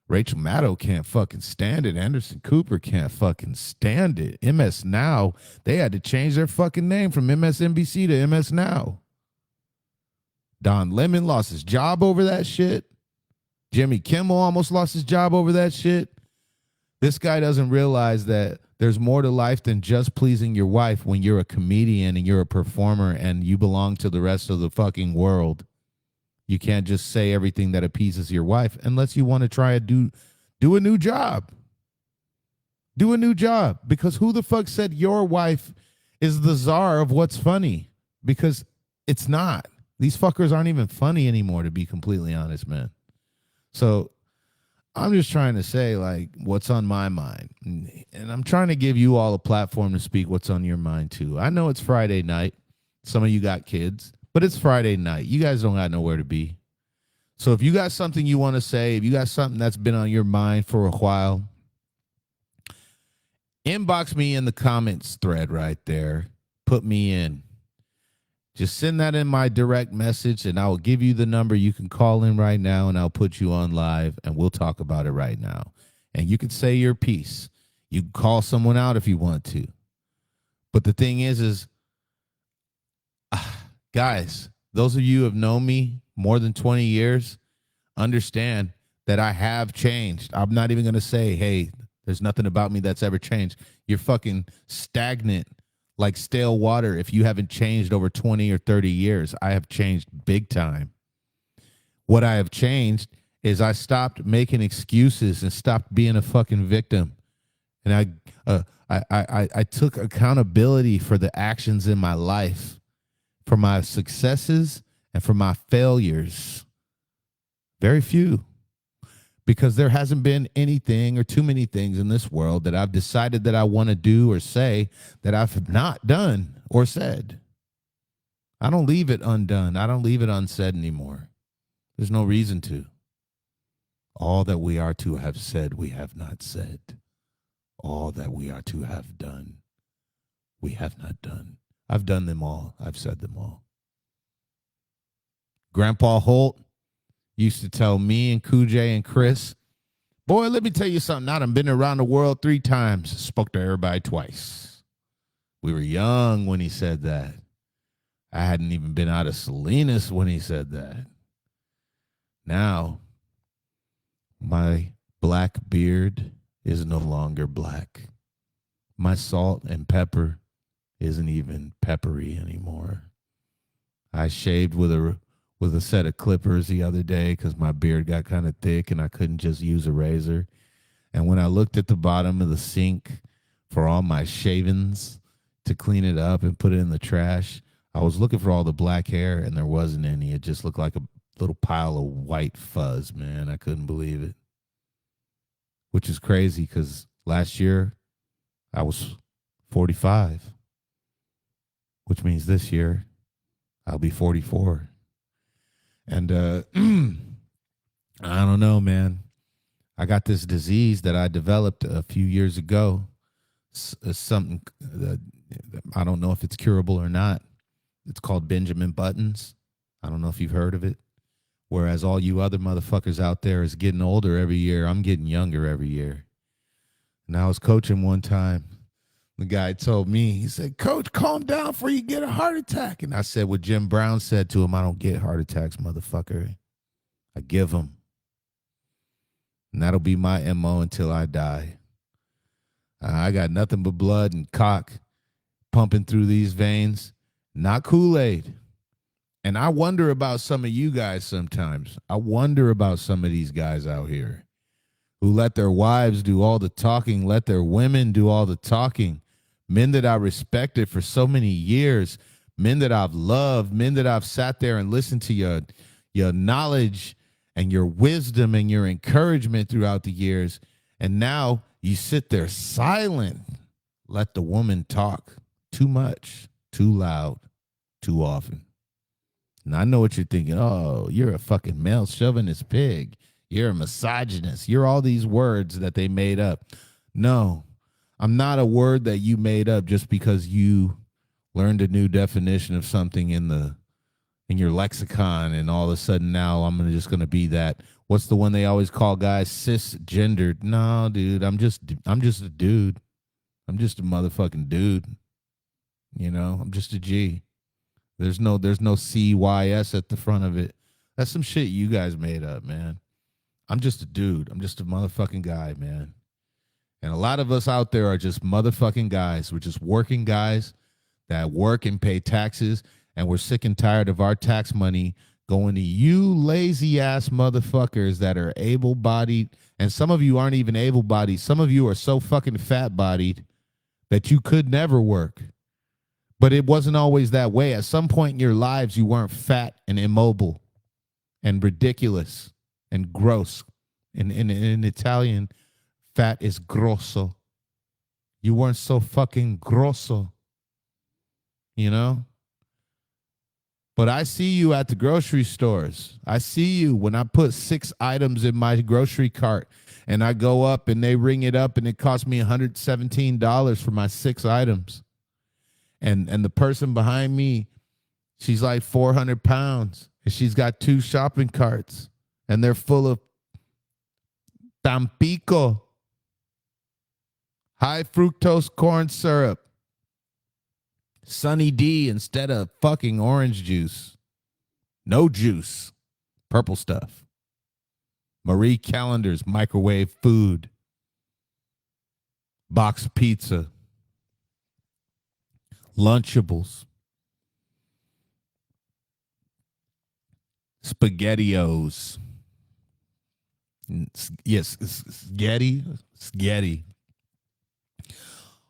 A: Rachel Maddow can't fucking stand it. Anderson Cooper can't fucking stand it. MS Now, they had to change their fucking name from MSNBC to MS Now. Don Lemon lost his job over that shit. Jimmy Kimmel almost lost his job over that shit. This guy doesn't realize that there's more to life than just pleasing your wife when you're a comedian and you're a performer and you belong to the rest of the fucking world. You can't just say everything that appeases your wife unless you want to try to do a new job. Do a new job. Because who the fuck said your wife is the czar of what's funny? Because it's not. These fuckers aren't even funny anymore, to be completely honest, man. So I'm just trying to say, like, what's on my mind. And I'm trying to give you all a platform to speak what's on your mind, too. I know it's Friday night. Some of you got kids, but it's Friday night. You guys don't got nowhere to be. So if you got something you want to say, if you got something that's been on your mind for a while, inbox me in the comments thread right there. Put me in. Just send that in my direct message, and I will give you the number. You can call in right now, and I'll put you on live, and we'll talk about it right now. And you can say your piece. You can call someone out if you want to. But the thing is guys, those of you who have known me more than 20 years understand that I have changed. I'm not even going to say, hey, there's nothing about me that's ever changed. You're fucking stagnant like stale water if you haven't changed over 20 or 30 years. I have changed big time. What I have changed is I stopped making excuses and stopped being a fucking victim. And I took accountability for the actions in my life, for my successes and for my failures. Very few. Because there hasn't been anything or too many things in this world that I've decided that I want to do or say that I've not done or said. I don't leave it undone. I don't leave it unsaid anymore. There's no reason to. All that we are to have said, we have not said. All that we are to have done, we have not done. I've done them all. I've said them all. Grandpa Holt used to tell me and Kujay and Chris, boy, let me tell you something. I done been around the world 3 times, spoke to everybody twice. We were young when he said that. I hadn't even been out of Salinas when he said that. Now, my black beard is no longer black. My salt and pepper isn't even peppery anymore. I shaved with a set of clippers the other day because my beard got kind of thick and I couldn't just use a razor. And when I looked at the bottom of the sink for all my shavings to clean it up and put it in the trash, I was looking for all the black hair and there wasn't any. It just looked like a little pile of white fuzz, man. I couldn't believe it. Which is crazy because last year I was 45, which means this year I'll be 44. And I don't know, man. I got this disease that I developed a few years ago. Something that I don't know if it's curable or not. It's called Benjamin Buttons. I don't know if you've heard of it. Whereas all you other motherfuckers out there is getting older every year. I'm getting younger every year. And I was coaching one time. The guy told me, he said, Coach, calm down before you get a heart attack. And I said what Jim Brown said to him, I don't get heart attacks, motherfucker. I give them. And that'll be my MO until I die. I got nothing but blood and cock pumping through these veins. Not Kool-Aid. And I wonder about some of you guys sometimes. I wonder about some of these guys out here who let their wives do all the talking, let their women do all the talking. Men that I respected for so many years, men that I've loved, men that I've sat there and listened to your knowledge and your wisdom and your encouragement throughout the years. And now you sit there silent. Let the woman talk too much, too loud, too often. And I know what you're thinking. Oh, you're a fucking male chauvinist pig. You're a misogynist. You're all these words that they made up. No, I'm not a word that you made up just because you learned a new definition of something in your lexicon, and all of a sudden now I'm just gonna be that. What's the one they always call guys? Cisgendered. No, dude, I'm just a dude. I'm just a motherfucking dude. You know, I'm just a G. There's no CYS at the front of it. That's some shit you guys made up, man. I'm just a dude. I'm just a motherfucking guy, man. And a lot of us out there are just motherfucking guys. We're just working guys that work and pay taxes, and we're sick and tired of our tax money going to you lazy ass motherfuckers that are able-bodied. And some of you aren't even able-bodied. Some of you are so fucking fat-bodied that you could never work. But it wasn't always that way. At some point in your lives, you weren't fat and immobile and ridiculous and gross. In Italian, fat is grosso. You weren't so fucking grosso, you know? But I see you at the grocery stores. I see you when I put 6 items in my grocery cart and I go up and they ring it up and it costs me $117 for my 6 items. And the person behind me, she's like 400 pounds. And she's got 2 shopping carts. And they're full of Tampico, high fructose corn syrup, Sunny D instead of fucking orange juice. No juice. Purple stuff. Marie Callender's microwave food. Box pizza. Lunchables. SpaghettiOs. Yes, spaghetti.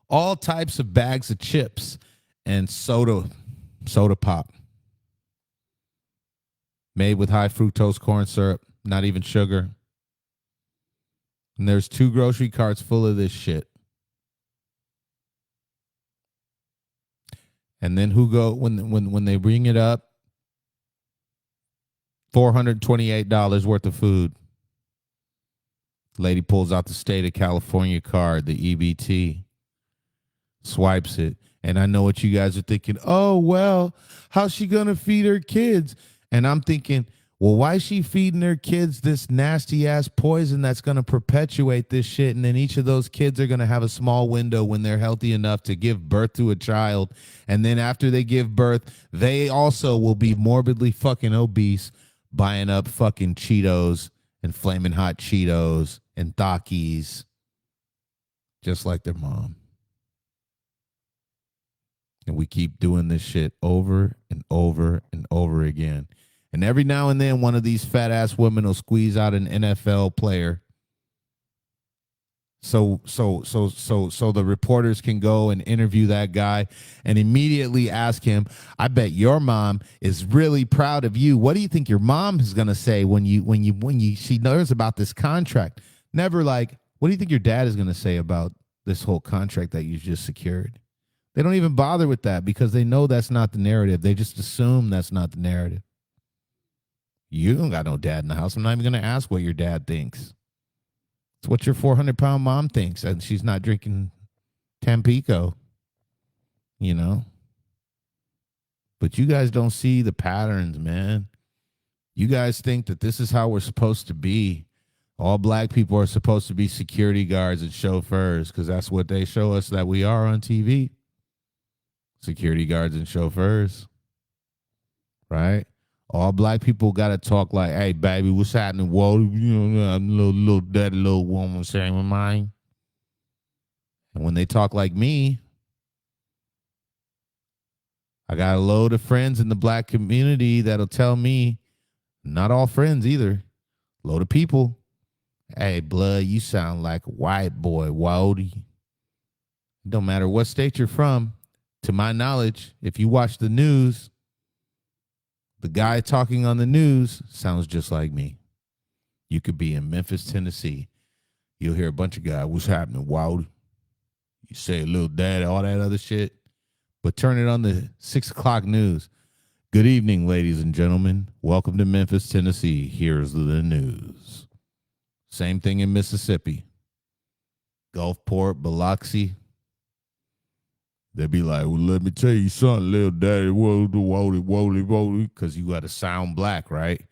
A: All types of bags of chips and soda pop. Made with high fructose corn syrup, not even sugar. And there's 2 grocery carts full of this shit. And then when they bring it up, $428 worth of food. Lady pulls out the state of California card, the EBT, swipes it. And I know what you guys are thinking. Oh, well, how's she going to feed her kids? And I'm thinking, well, why is she feeding her kids this nasty ass poison that's going to perpetuate this shit? And then each of those kids are going to have a small window when they're healthy enough to give birth to a child. And then after they give birth, they also will be morbidly fucking obese, buying up fucking Cheetos and Flamin' Hot Cheetos and Takis, just like their mom. And we keep doing this shit over and over and over again. And every now and then, one of these fat ass women will squeeze out an NFL player. So the reporters can go and interview that guy and immediately ask him, I bet your mom is really proud of you. What do you think your mom is going to say when she knows about this contract? Never like, what do you think your dad is going to say about this whole contract that you just secured? They don't even bother with that because they know that's not the narrative. They just assume that's not the narrative. You don't got no dad in the house. I'm not even going to ask what your dad thinks. It's what your 400-pound mom thinks, and she's not drinking Tampico, you know. But you guys don't see the patterns, man. You guys think that this is how we're supposed to be. All black people are supposed to be security guards and chauffeurs because that's what they show us that we are on TV. Security guards and chauffeurs, right? All black people got to talk like, hey, baby, what's happening? Whoa, you know, little woman saying with mine. And when they talk like me, I got a load of friends in the black community that'll tell me, not all friends either, load of people, hey, blood, you sound like a white boy, Wody. Don't matter what state you're from. To my knowledge, if you watch the news, The guy talking on the news sounds just like me. You could be in Memphis, Tennessee. You'll hear a bunch of guys, what's happening, Wild? You say little daddy, all that other shit. But turn it on the 6 o'clock news. Good evening, ladies and gentlemen. Welcome to Memphis, Tennessee. Here's the news. Same thing in Mississippi. Gulfport, Biloxi. They'd be like, well, let me tell you something, little daddy, whoa, because you got to sound black, right?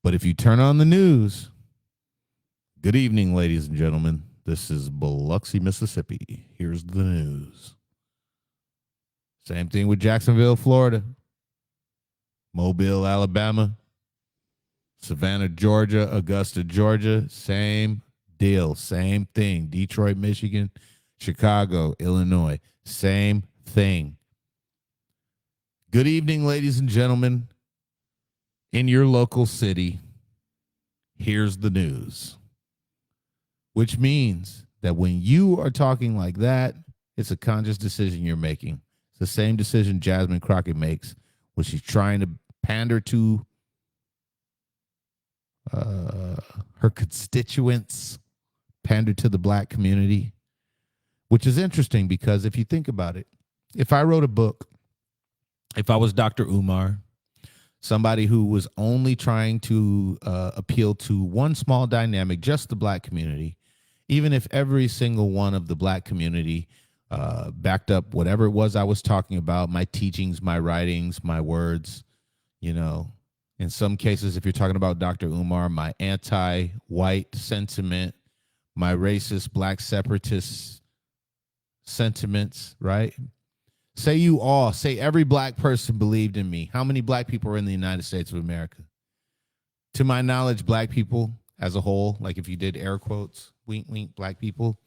A: But if you turn on the news, good evening, ladies and gentlemen. This is Biloxi, Mississippi. Here's the news. Same thing with Jacksonville, Florida. Mobile, Alabama. Savannah, Georgia. Augusta, Georgia. Same deal. Same thing. Detroit, Michigan. Chicago, Illinois. Same thing. Good evening, ladies and gentlemen. In your local city, here's the news. Which means that when you are talking like that, it's a conscious decision you're making. It's the same decision Jasmine Crockett makes when she's trying to pander to her constituents, pander to the black community, which is interesting because if you think about it, if I wrote a book, if I was Dr. Umar, somebody who was only trying to appeal to one small dynamic, just the black community, even if every single one of the black community backed up whatever it was I was talking about, my teachings, my writings, my words, you know, in some cases, if you're talking about Dr. Umar, my anti-white sentiment, my racist black separatist sentiments, right? Say every black person believed in me. How many black people are in the United States of America? To my knowledge, black people as a whole, like if you did air quotes, wink, wink, black people,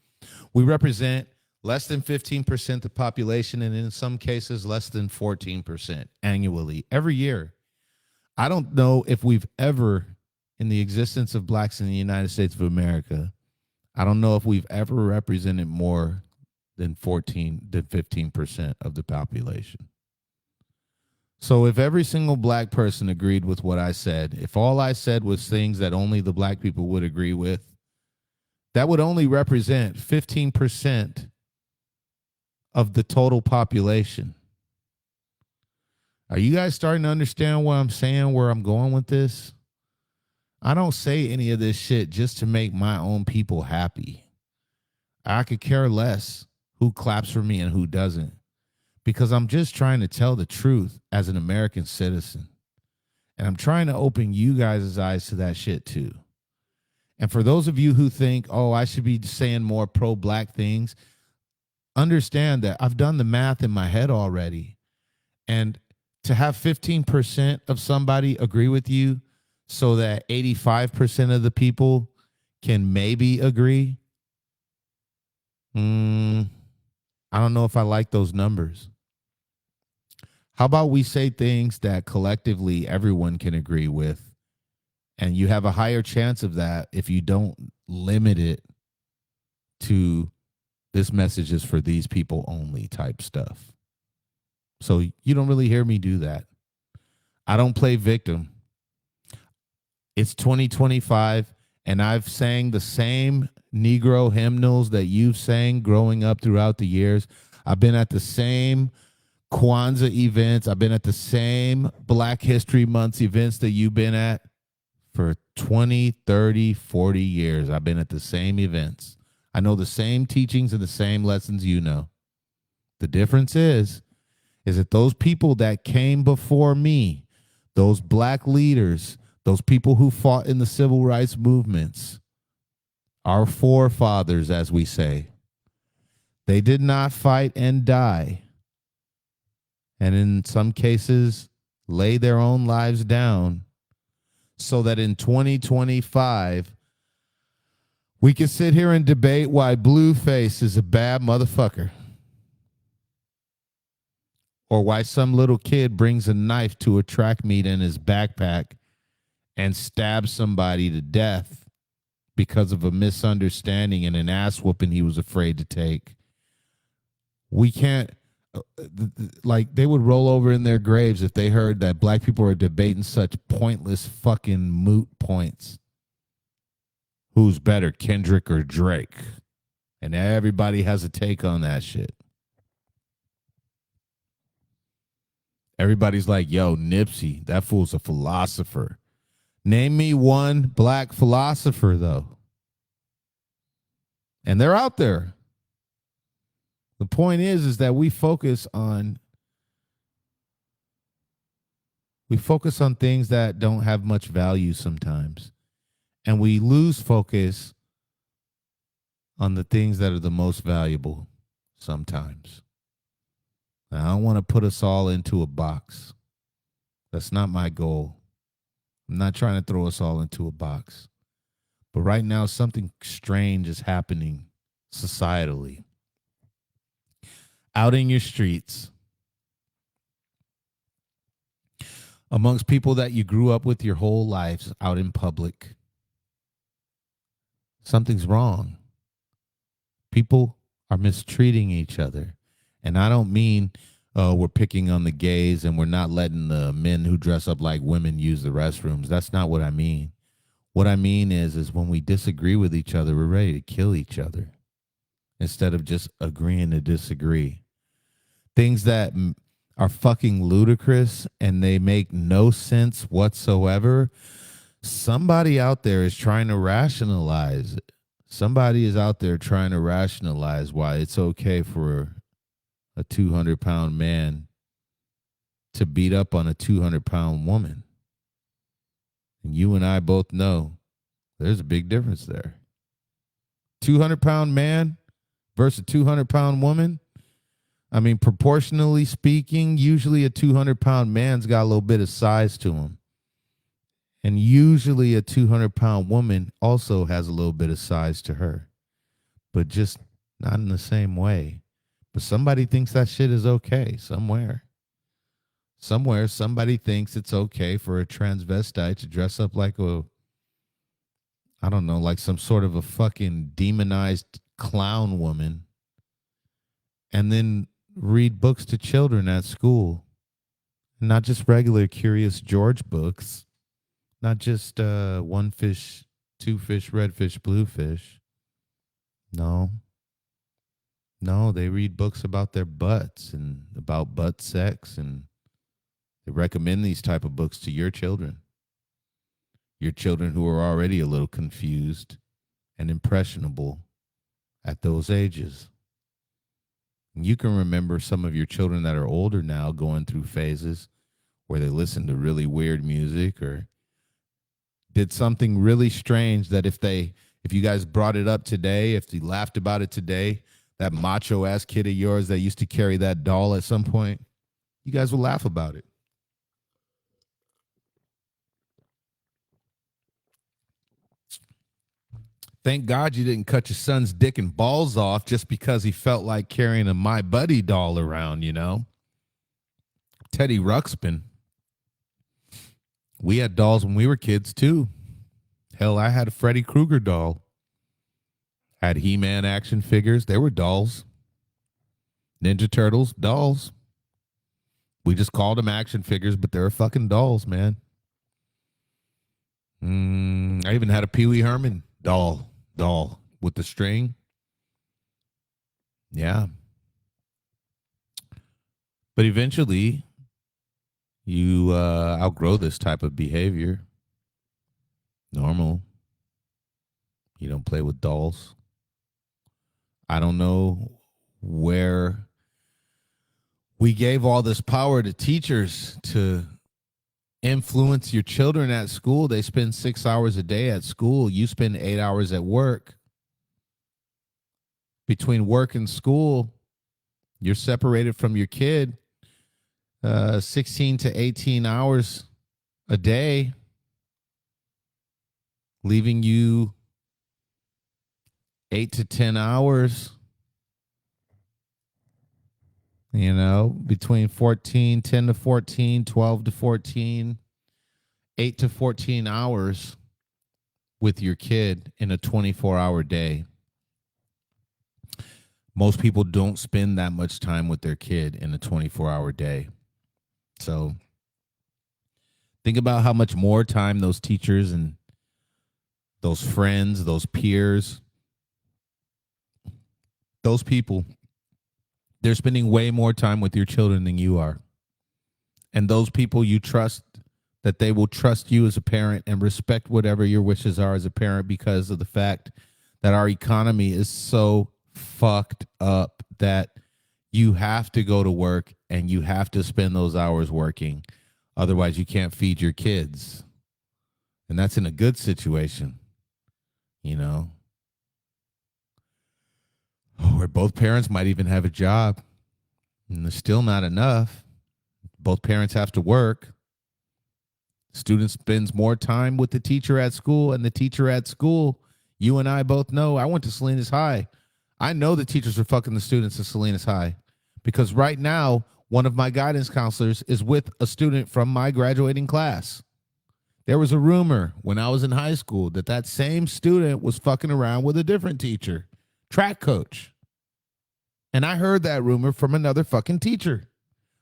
A: we represent less than 15% of the population, and in some cases, less than 14% annually, every year. I don't know if we've ever, in the existence of blacks in the United States of America, I don't know if we've ever represented more than 15% of the population. So if every single black person agreed with what I said, if all I said was things that only the black people would agree with, that would only represent 15% of the total population. Are you guys starting to understand what I'm saying, where I'm going with this? I don't say any of this shit just to make my own people happy. I could care less who claps for me and who doesn't, because I'm just trying to tell the truth as an American citizen. And I'm trying to open you guys' eyes to that shit too. And for those of you who think, oh, I should be saying more pro-black things, understand that I've done the math in my head already. And to have 15% of somebody agree with you so that 85% of the people can maybe agree, I don't know if I like those numbers. How about we say things that collectively everyone can agree with, and you have a higher chance of that if you don't limit it to this message is for these people only type stuff. So you don't really hear me do that. I don't play victim. It's 2025, and I've sang the same Negro hymnals that you've sang growing up throughout the years. I've been at the same Kwanzaa events. I've been at the same Black History Month events that you've been at for 20, 30, 40 years. I've been at the same events. I know the same teachings and the same lessons you know. The difference is that those people that came before me, those black leaders, those people who fought in the civil rights movements, our forefathers, as we say, they did not fight and die, and in some cases lay their own lives down so that in 2025 we can sit here and debate why Blueface is a bad motherfucker, or why some little kid brings a knife to a track meet in his backpack and stabs somebody to death because of a misunderstanding and an ass whooping he was afraid to take. We can't like they would roll over in their graves if they heard that black people are debating such pointless fucking moot points. Who's better, Kendrick or Drake? And everybody has a take on that shit. Everybody's like, yo, Nipsey, that fool's a philosopher. Name me one black philosopher, though. And they're out there. The point is that we focus on things that don't have much value sometimes. And we lose focus on the things that are the most valuable sometimes. Now, I don't want to put us all into a box. That's not my goal. I'm not trying to throw us all into a box. But right now, something strange is happening societally. Out in your streets, amongst people that you grew up with your whole lives, out in public, something's wrong. People are mistreating each other. And I don't mean we're picking on the gays and we're not letting the men who dress up like women use the restrooms. That's not what I mean. What I mean is when we disagree with each other, we're ready to kill each other instead of just agreeing to disagree. Things that are fucking ludicrous and they make no sense whatsoever. Somebody out there is trying to rationalize it. Somebody is out there trying to rationalize why it's okay for a 200-pound man to beat up on a 200-pound woman. And you and I both know there's a big difference there. 200-pound man versus a 200-pound woman. I mean, proportionally speaking, usually a 200-pound man's got a little bit of size to him. And usually a 200-pound woman also has a little bit of size to her. But just not in the same way. But somebody thinks that shit is okay somewhere. Somewhere somebody thinks it's okay for a transvestite to dress up like I don't know, like some sort of a fucking demonized clown woman and then read books to children at school. Not just regular Curious George books. Not just one fish, two fish, red fish, blue fish. No, they read books about their butts and about butt sex, and they recommend these type of books to your children. Your children who are already a little confused and impressionable at those ages. You can remember some of your children that are older now going through phases where they listen to really weird music or did something really strange that if you guys brought it up today, if you laughed about it today, that macho ass kid of yours that used to carry that doll at some point, you guys will laugh about it. Thank God you didn't cut your son's dick and balls off just because he felt like carrying a My Buddy doll around, you know? Teddy Ruxpin. We had dolls when we were kids, too. Hell, I had a Freddy Krueger doll. Had He-Man action figures. They were dolls. Ninja Turtles, dolls. We just called them action figures, but they were fucking dolls, man. I even had a Pee Wee Herman doll with the string. Yeah. But eventually, you outgrow this type of behavior. Normal. You don't play with dolls. I don't know where we gave all this power to teachers to influence your children at school. They spend 6 hours a day at school. You spend 8 hours at work. Between work and school, you're separated from your kid 16 to 18 hours a day, leaving you 8 to 10 hours, you know, between 10 to 14, 12 to 14, 8 to 14 hours with your kid in a 24-hour day. Most people don't spend that much time with their kid in a 24-hour day. So think about how much more time those teachers and those friends, those peers, those people, they're spending way more time with your children than you are. And those people you trust, that they will trust you as a parent and respect whatever your wishes are as a parent, because of the fact that our economy is so fucked up that you have to go to work and you have to spend those hours working. Otherwise, you can't feed your kids. And that's in a good situation, you know, where both parents might even have a job and there's still not enough. Both parents have to work. Student spends more time with the teacher at school, and the teacher at school, you and I both know, I went to Salinas High. I know the teachers are fucking the students at Salinas High, because right now, one of my guidance counselors is with a student from my graduating class. There was a rumor when I was in high school that that same student was fucking around with a different teacher, track coach. And I heard that rumor from another fucking teacher.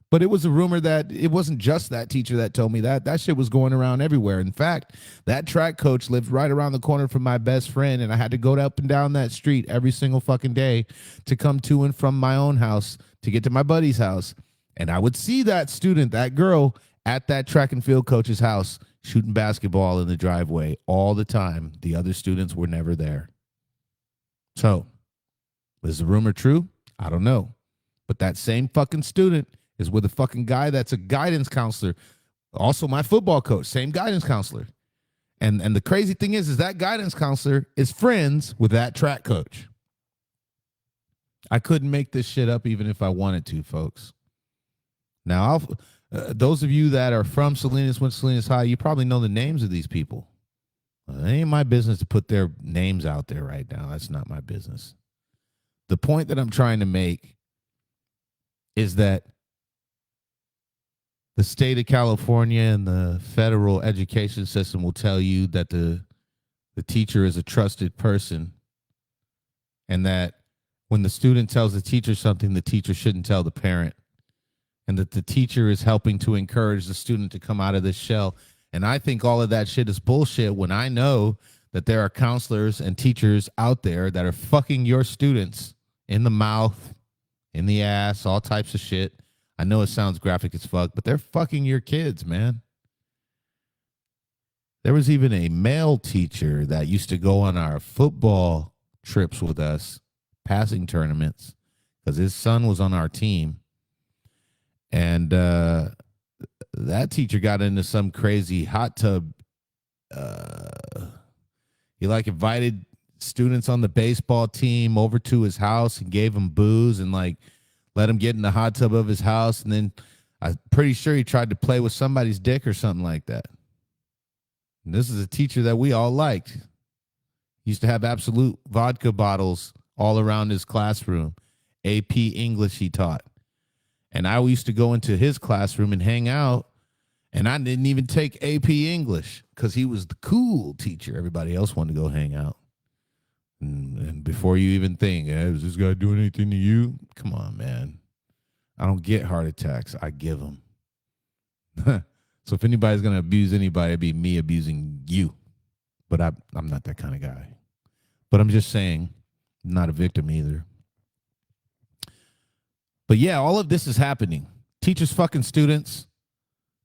A: But it was a rumor that it wasn't just that teacher that told me that. That shit was going around everywhere. In fact, that track coach lived right around the corner from my best friend, and I had to go up and down that street every single fucking day to come to and from my own house to get to my buddy's house. And I would see that student, that girl, at that track and field coach's house shooting basketball in the driveway all the time. The other students were never there. So, is the rumor true? I don't know. But that same fucking student is with a fucking guy that's a guidance counselor. Also my football coach, same guidance counselor. And the crazy thing is that guidance counselor is friends with that track coach. I couldn't make this shit up even if I wanted to, folks. Now, those of you that are from Salinas, went to Salinas High, you probably know the names of these people. It ain't my business to put their names out there right now. That's not my business. The point that I'm trying to make is that the state of California and the federal education system will tell you that the teacher is a trusted person, and that when the student tells the teacher something, the teacher shouldn't tell the parent, and that the teacher is helping to encourage the student to come out of this shell. And I think all of that shit is bullshit when I know that there are counselors and teachers out there that are fucking your students in the mouth, in the ass, all types of shit. I know it sounds graphic as fuck, but they're fucking your kids, man. There was even a male teacher that used to go on our football trips with us, passing tournaments, because his son was on our team. And that teacher got into some crazy hot tub. He like invited students on the baseball team over to his house and gave them booze and like let him get in the hot tub of his house. And then I'm pretty sure he tried to play with somebody's dick or something like that. And this is a teacher that we all liked. He used to have Absolute vodka bottles all around his classroom. AP English he taught. And I used to go into his classroom and hang out. And I didn't even take AP English because he was the cool teacher. Everybody else wanted to go hang out. And before you even think, is this guy doing anything to you? Come on, man. I don't get heart attacks. I give them. So if anybody's going to abuse anybody, it'd be me abusing you. But I'm not that kind of guy. But I'm just saying, I'm not a victim either. But yeah, all of this is happening. Teachers fucking students.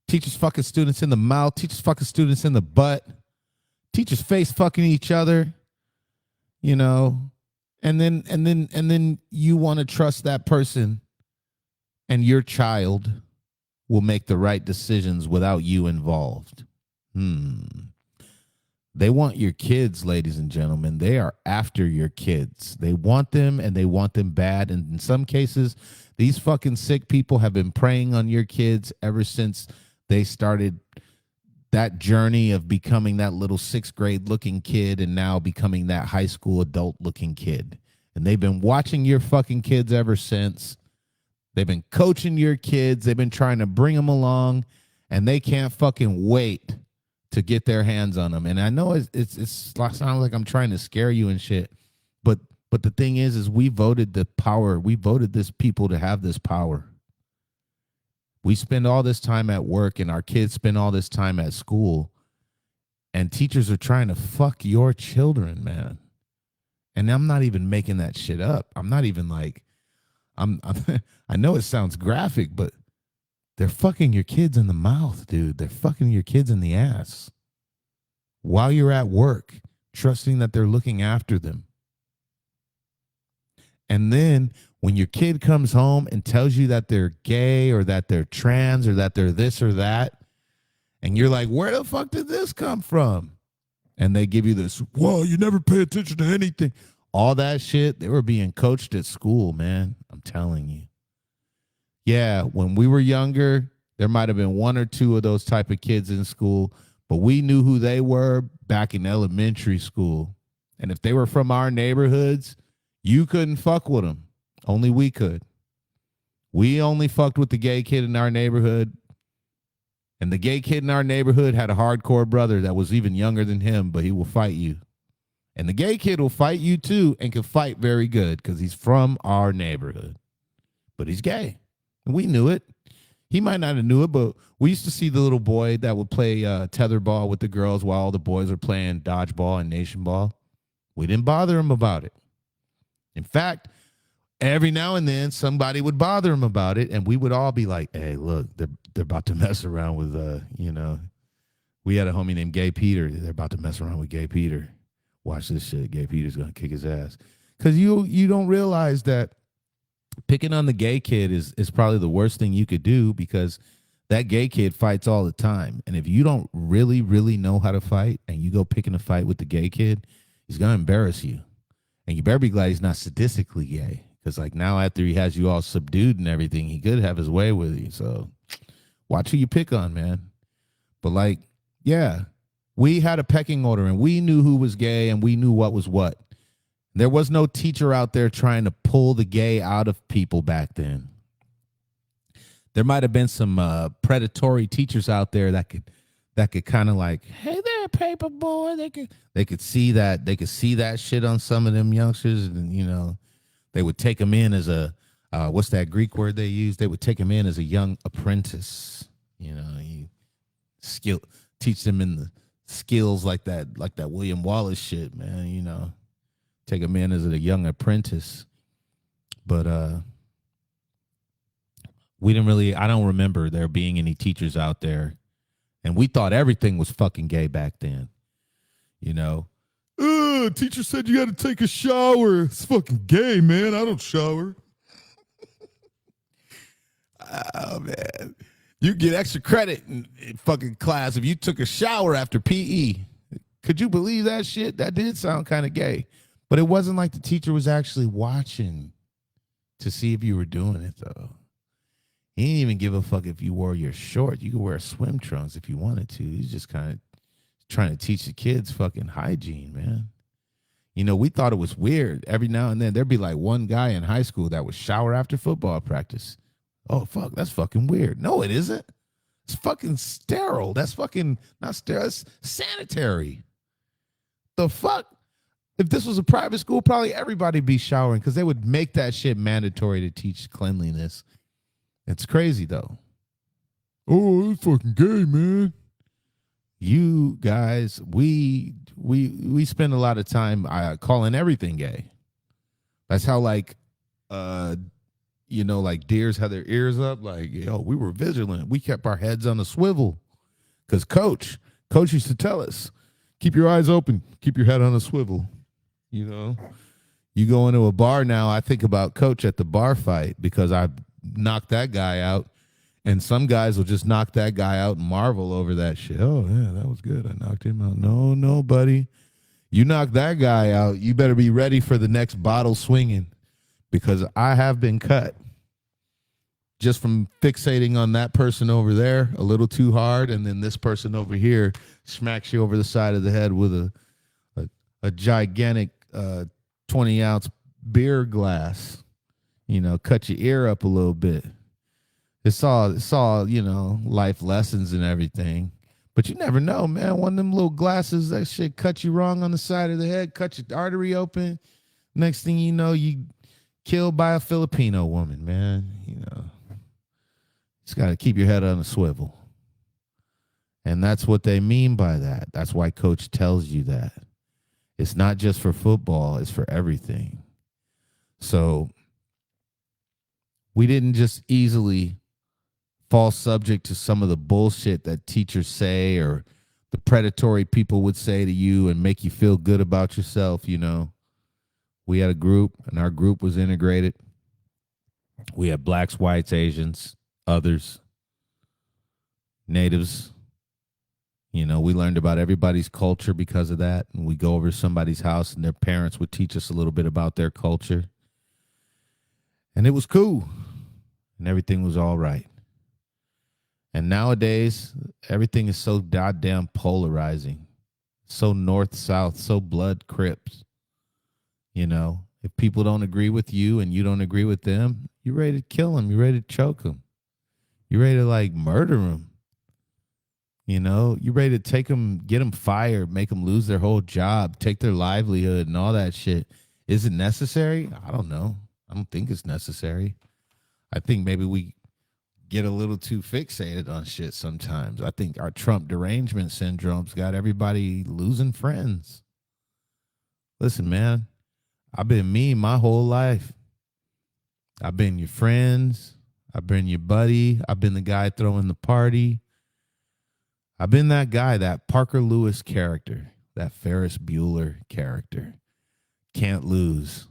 A: Teachers fucking students in the mouth. Teachers fucking students in the butt. Teachers face fucking each other. You know, and then you want to trust that person, and your child will make the right decisions without you involved. They want your kids, ladies and gentlemen. They are after your kids. They want them, and they want them bad. And in some cases, these fucking sick people have been preying on your kids ever since they started that journey of becoming that little sixth grade looking kid and now becoming that high school adult looking kid. And they've been watching your fucking kids ever since. They've been coaching your kids. They've been trying to bring them along, and they can't fucking wait to get their hands on them. And I know it sounds like I'm trying to scare you and shit, but But the thing is we voted the power. We voted this people to have this power. We spend all this time at work and our kids spend all this time at school. And teachers are trying to fuck your children, man. And I'm not even making that shit up. I'm not even like, I know it sounds graphic, but they're fucking your kids in the mouth, dude. They're fucking your kids in the ass while you're at work, trusting that they're looking after them. And then when your kid comes home and tells you that they're gay or that they're trans or that they're this or that, and you're like, where the fuck did this come from? And they give you this, well, you never pay attention to anything. All that shit, they were being coached at school, man. I'm telling you. Yeah, when we were younger, there might have been one or two of those type of kids in school, but we knew who they were back in elementary school. And if they were from our neighborhoods, you couldn't fuck with them. Only we could. We only fucked with the gay kid in our neighborhood. And the gay kid in our neighborhood had a hardcore brother that was even younger than him, but he will fight you. And the gay kid will fight you too and can fight very good because he's from our neighborhood. But he's gay. And we knew it. He might not have knew it, but we used to see the little boy that would play tetherball with the girls while all the boys are playing dodgeball and nation ball. We didn't bother him about it. In fact, every now and then somebody would bother him about it, and we would all be like, hey, look, they're about to mess around with, we had a homie named Gay Peter. They're about to mess around with Gay Peter. Watch this shit. Gay Peter's going to kick his ass. Because you don't realize that picking on the gay kid is probably the worst thing you could do because that gay kid fights all the time. And if you don't really, really know how to fight and you go picking a fight with the gay kid, he's going to embarrass you. And you better be glad he's not sadistically gay. Because like now after he has you all subdued and everything, he could have his way with you. So watch who you pick on, man. But like, yeah, we had a pecking order and we knew who was gay and we knew what was what. There was no teacher out there trying to pull the gay out of people back then. There might have been some predatory teachers out there that could kind of like, hey there, paper boy. They could see that shit on some of them youngsters, and they would take them in as a what's that Greek word they use? They would take them in as a young apprentice. You teach them in the skills like that William Wallace shit, man. Take them in as a young apprentice. But I don't remember there being any teachers out there. And we thought everything was fucking gay back then. Teacher said you got to take a shower. It's fucking gay, man. I don't shower. Oh, man. You get extra credit in fucking class if you took a shower after PE. Could you believe that shit? That did sound kind of gay. But it wasn't like the teacher was actually watching to see if you were doing it, though. He didn't even give a fuck if you wore your shorts. You could wear swim trunks if you wanted to. He's just kind of trying to teach the kids fucking hygiene, man. We thought it was weird. Every now and then, there'd be like one guy in high school that would shower after football practice. Oh, fuck, that's fucking weird. No, it isn't. It's fucking sterile. That's fucking not sterile. It's sanitary. The fuck? If this was a private school, probably everybody'd be showering because they would make that shit mandatory to teach cleanliness. It's crazy, though. Oh, it's fucking gay, man. You guys, we spend a lot of time calling everything gay. That's how, like deers have their ears up. Like, we were vigilant. We kept our heads on a swivel because coach used to tell us, keep your eyes open, keep your head on a swivel. You go into a bar now, I think about coach at the bar fight because I knocked that guy out, and some guys will just knock that guy out and marvel over that shit. Oh, yeah, that was good. I knocked him out. No, buddy. You knock that guy out, you better be ready for the next bottle swinging because I have been cut just from fixating on that person over there a little too hard, and then this person over here smacks you over the side of the head with a gigantic 20-ounce beer glass, cut your ear up a little bit. It's all, life lessons and everything. But you never know, man. One of them little glasses, that shit cut you wrong on the side of the head, cut your artery open. Next thing you know, you killed by a Filipino woman, man. Just got to keep your head on a swivel. And that's what they mean by that. That's why coach tells you that. It's not just for football, it's for everything. So we didn't just easily fall subject to some of the bullshit that teachers say or the predatory people would say to you and make you feel good about yourself. We had a group, and our group was integrated. We had blacks, whites, Asians, others, natives. We learned about everybody's culture because of that. And we go over to somebody's house and their parents would teach us a little bit about their culture. And it was cool. And everything was all right. And nowadays, everything is so goddamn polarizing. So north-south, so blood crips. If people don't agree with you and you don't agree with them, you're ready to kill them. You're ready to choke them. You're ready to murder them. You're ready to take them, get them fired, make them lose their whole job, take their livelihood and all that shit. Is it necessary? I don't know. I don't think it's necessary. I think maybe we get a little too fixated on shit sometimes. I think our Trump derangement syndrome's got everybody losing friends. Listen, man, I've been me my whole life. I've been your friends. I've been your buddy. I've been the guy throwing the party. I've been that guy, that Parker Lewis character, that Ferris Bueller character. Can't lose.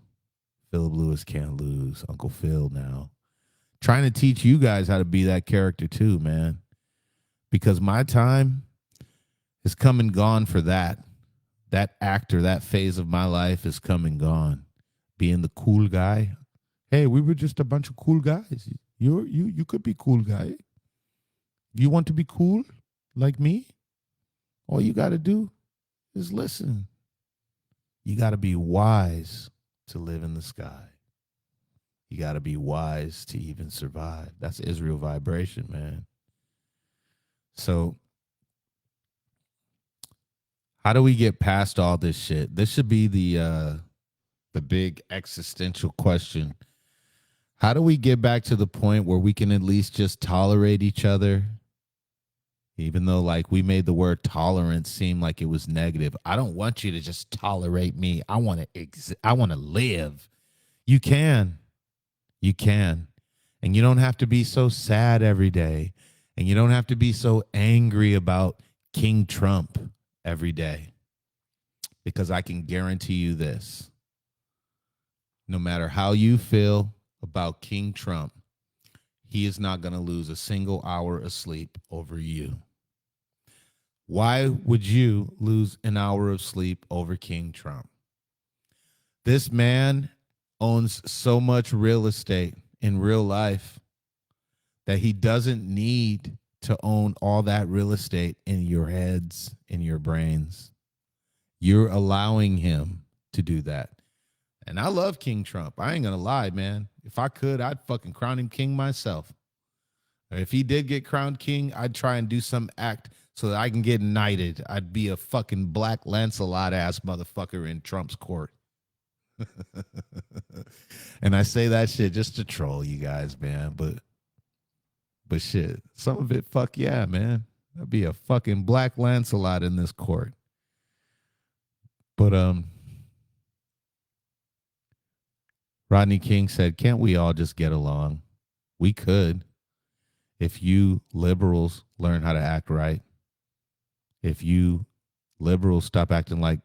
A: Philip Lewis can't lose. Uncle Phil now. Trying to teach you guys how to be that character too, man. Because my time has come and gone for that. That actor, that phase of my life has come and gone. Being the cool guy. Hey, we were just a bunch of cool guys. You could be cool guy. You want to be cool like me? All you got to do is listen. You got to be wise to live in the sky. You got to be wise to even survive. That's Israel vibration, man. So how do we get past all this shit? This should be the big existential question. How do we get back to the point where we can at least just tolerate each other? Even though we made the word tolerance seem like it was negative. I don't want you to just tolerate me. I want to live. You can. You can. And you don't have to be so sad every day. And you don't have to be so angry about King Trump every day. Because I can guarantee you this. No matter how you feel about King Trump, he is not going to lose a single hour of sleep over you. Why would you lose an hour of sleep over King Trump? This man owns so much real estate in real life that he doesn't need to own all that real estate in your heads, in your brains. You're allowing him to do that. And I love King Trump. I ain't going to lie, man. If I could, I'd fucking crown him king myself. Or if he did get crowned king, I'd try and do some act so that I can get knighted. I'd be a fucking Black Lancelot ass motherfucker in Trump's court. And I say that shit just to troll you guys, man. But shit, some of it, fuck yeah, man. I'd be a fucking Black Lancelot in this court. But Rodney King said, can't we all just get along? We could. If you liberals learn how to act right. If you liberals stop acting like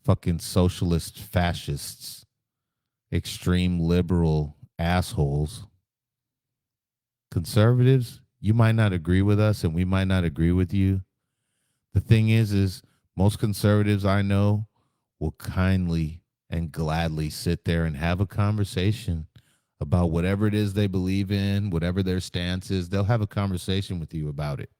A: fucking socialist fascists, extreme liberal assholes. Conservatives, you might not agree with us and we might not agree with you. The thing is most conservatives I know will kindly and gladly sit there and have a conversation about whatever it is they believe in, whatever their stance is. They'll have a conversation with you about it.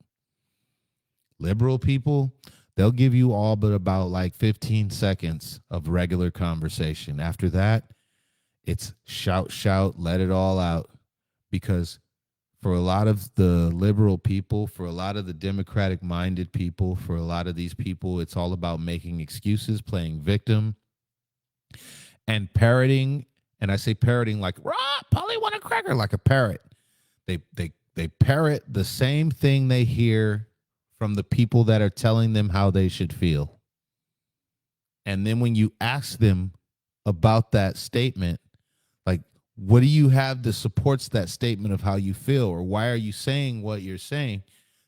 A: Liberal people, they'll give you all but about 15 seconds of regular conversation. After that, it's shout, let it all out. Because for a lot of the liberal people, for a lot of the democratic-minded people, for a lot of these people, it's all about making excuses, playing victim, and parroting, and I say parroting like, "Rah, Polly want a cracker," like a parrot. They parrot the same thing they hear from the people that are telling them how they should feel. And then when you ask them about that statement, like, what do you have that supports that statement of how you feel, or why are you saying what you're saying?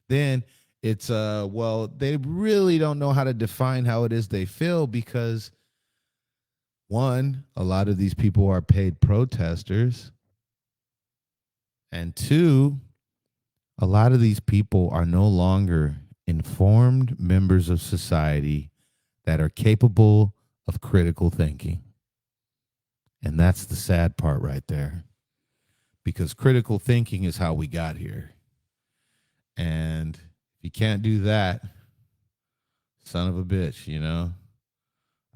A: Then it's well, they really don't know how to define how it is they feel, because one, a lot of these people are paid protesters, and two, a lot of these people are no longer informed members of society that are capable of critical thinking. And that's the sad part right there, because critical thinking is how we got here. And if you can't do that, son of a bitch, you know,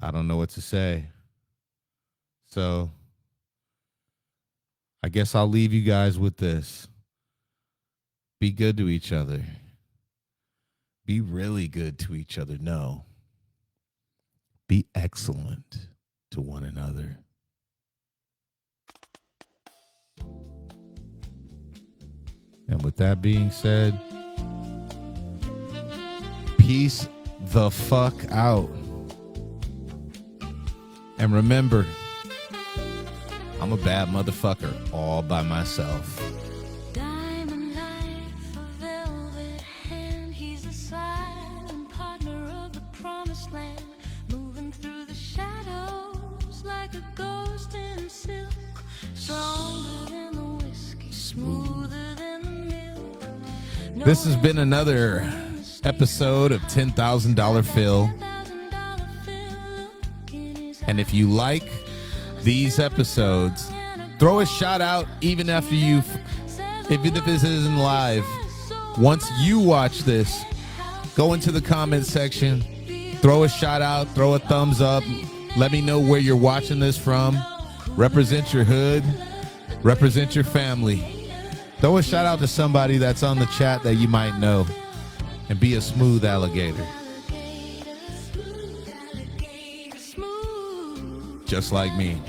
A: I don't know what to say. So I guess I'll leave you guys with this. Be good to each other. Be really good to each other. No. Be excellent to one another. And with that being said, peace the fuck out. And remember, I'm a bad motherfucker all by myself.
C: Diamond life, a velvet hand. He's a silent partner of the promised land, moving through the shadows like a ghost in silk. Stronger than the whiskey, smoother than the milk.
A: This has been another episode of $10,000 Phil. And if you like these episodes, throw a shout out even after even if this isn't live. Once you watch this, go into the comment section, throw a shout out, throw a thumbs up. Let me know where you're watching this from. Represent your hood, represent your family. Throw a shout out to somebody that's on the chat that you might know, and be a smooth alligator. Just like me.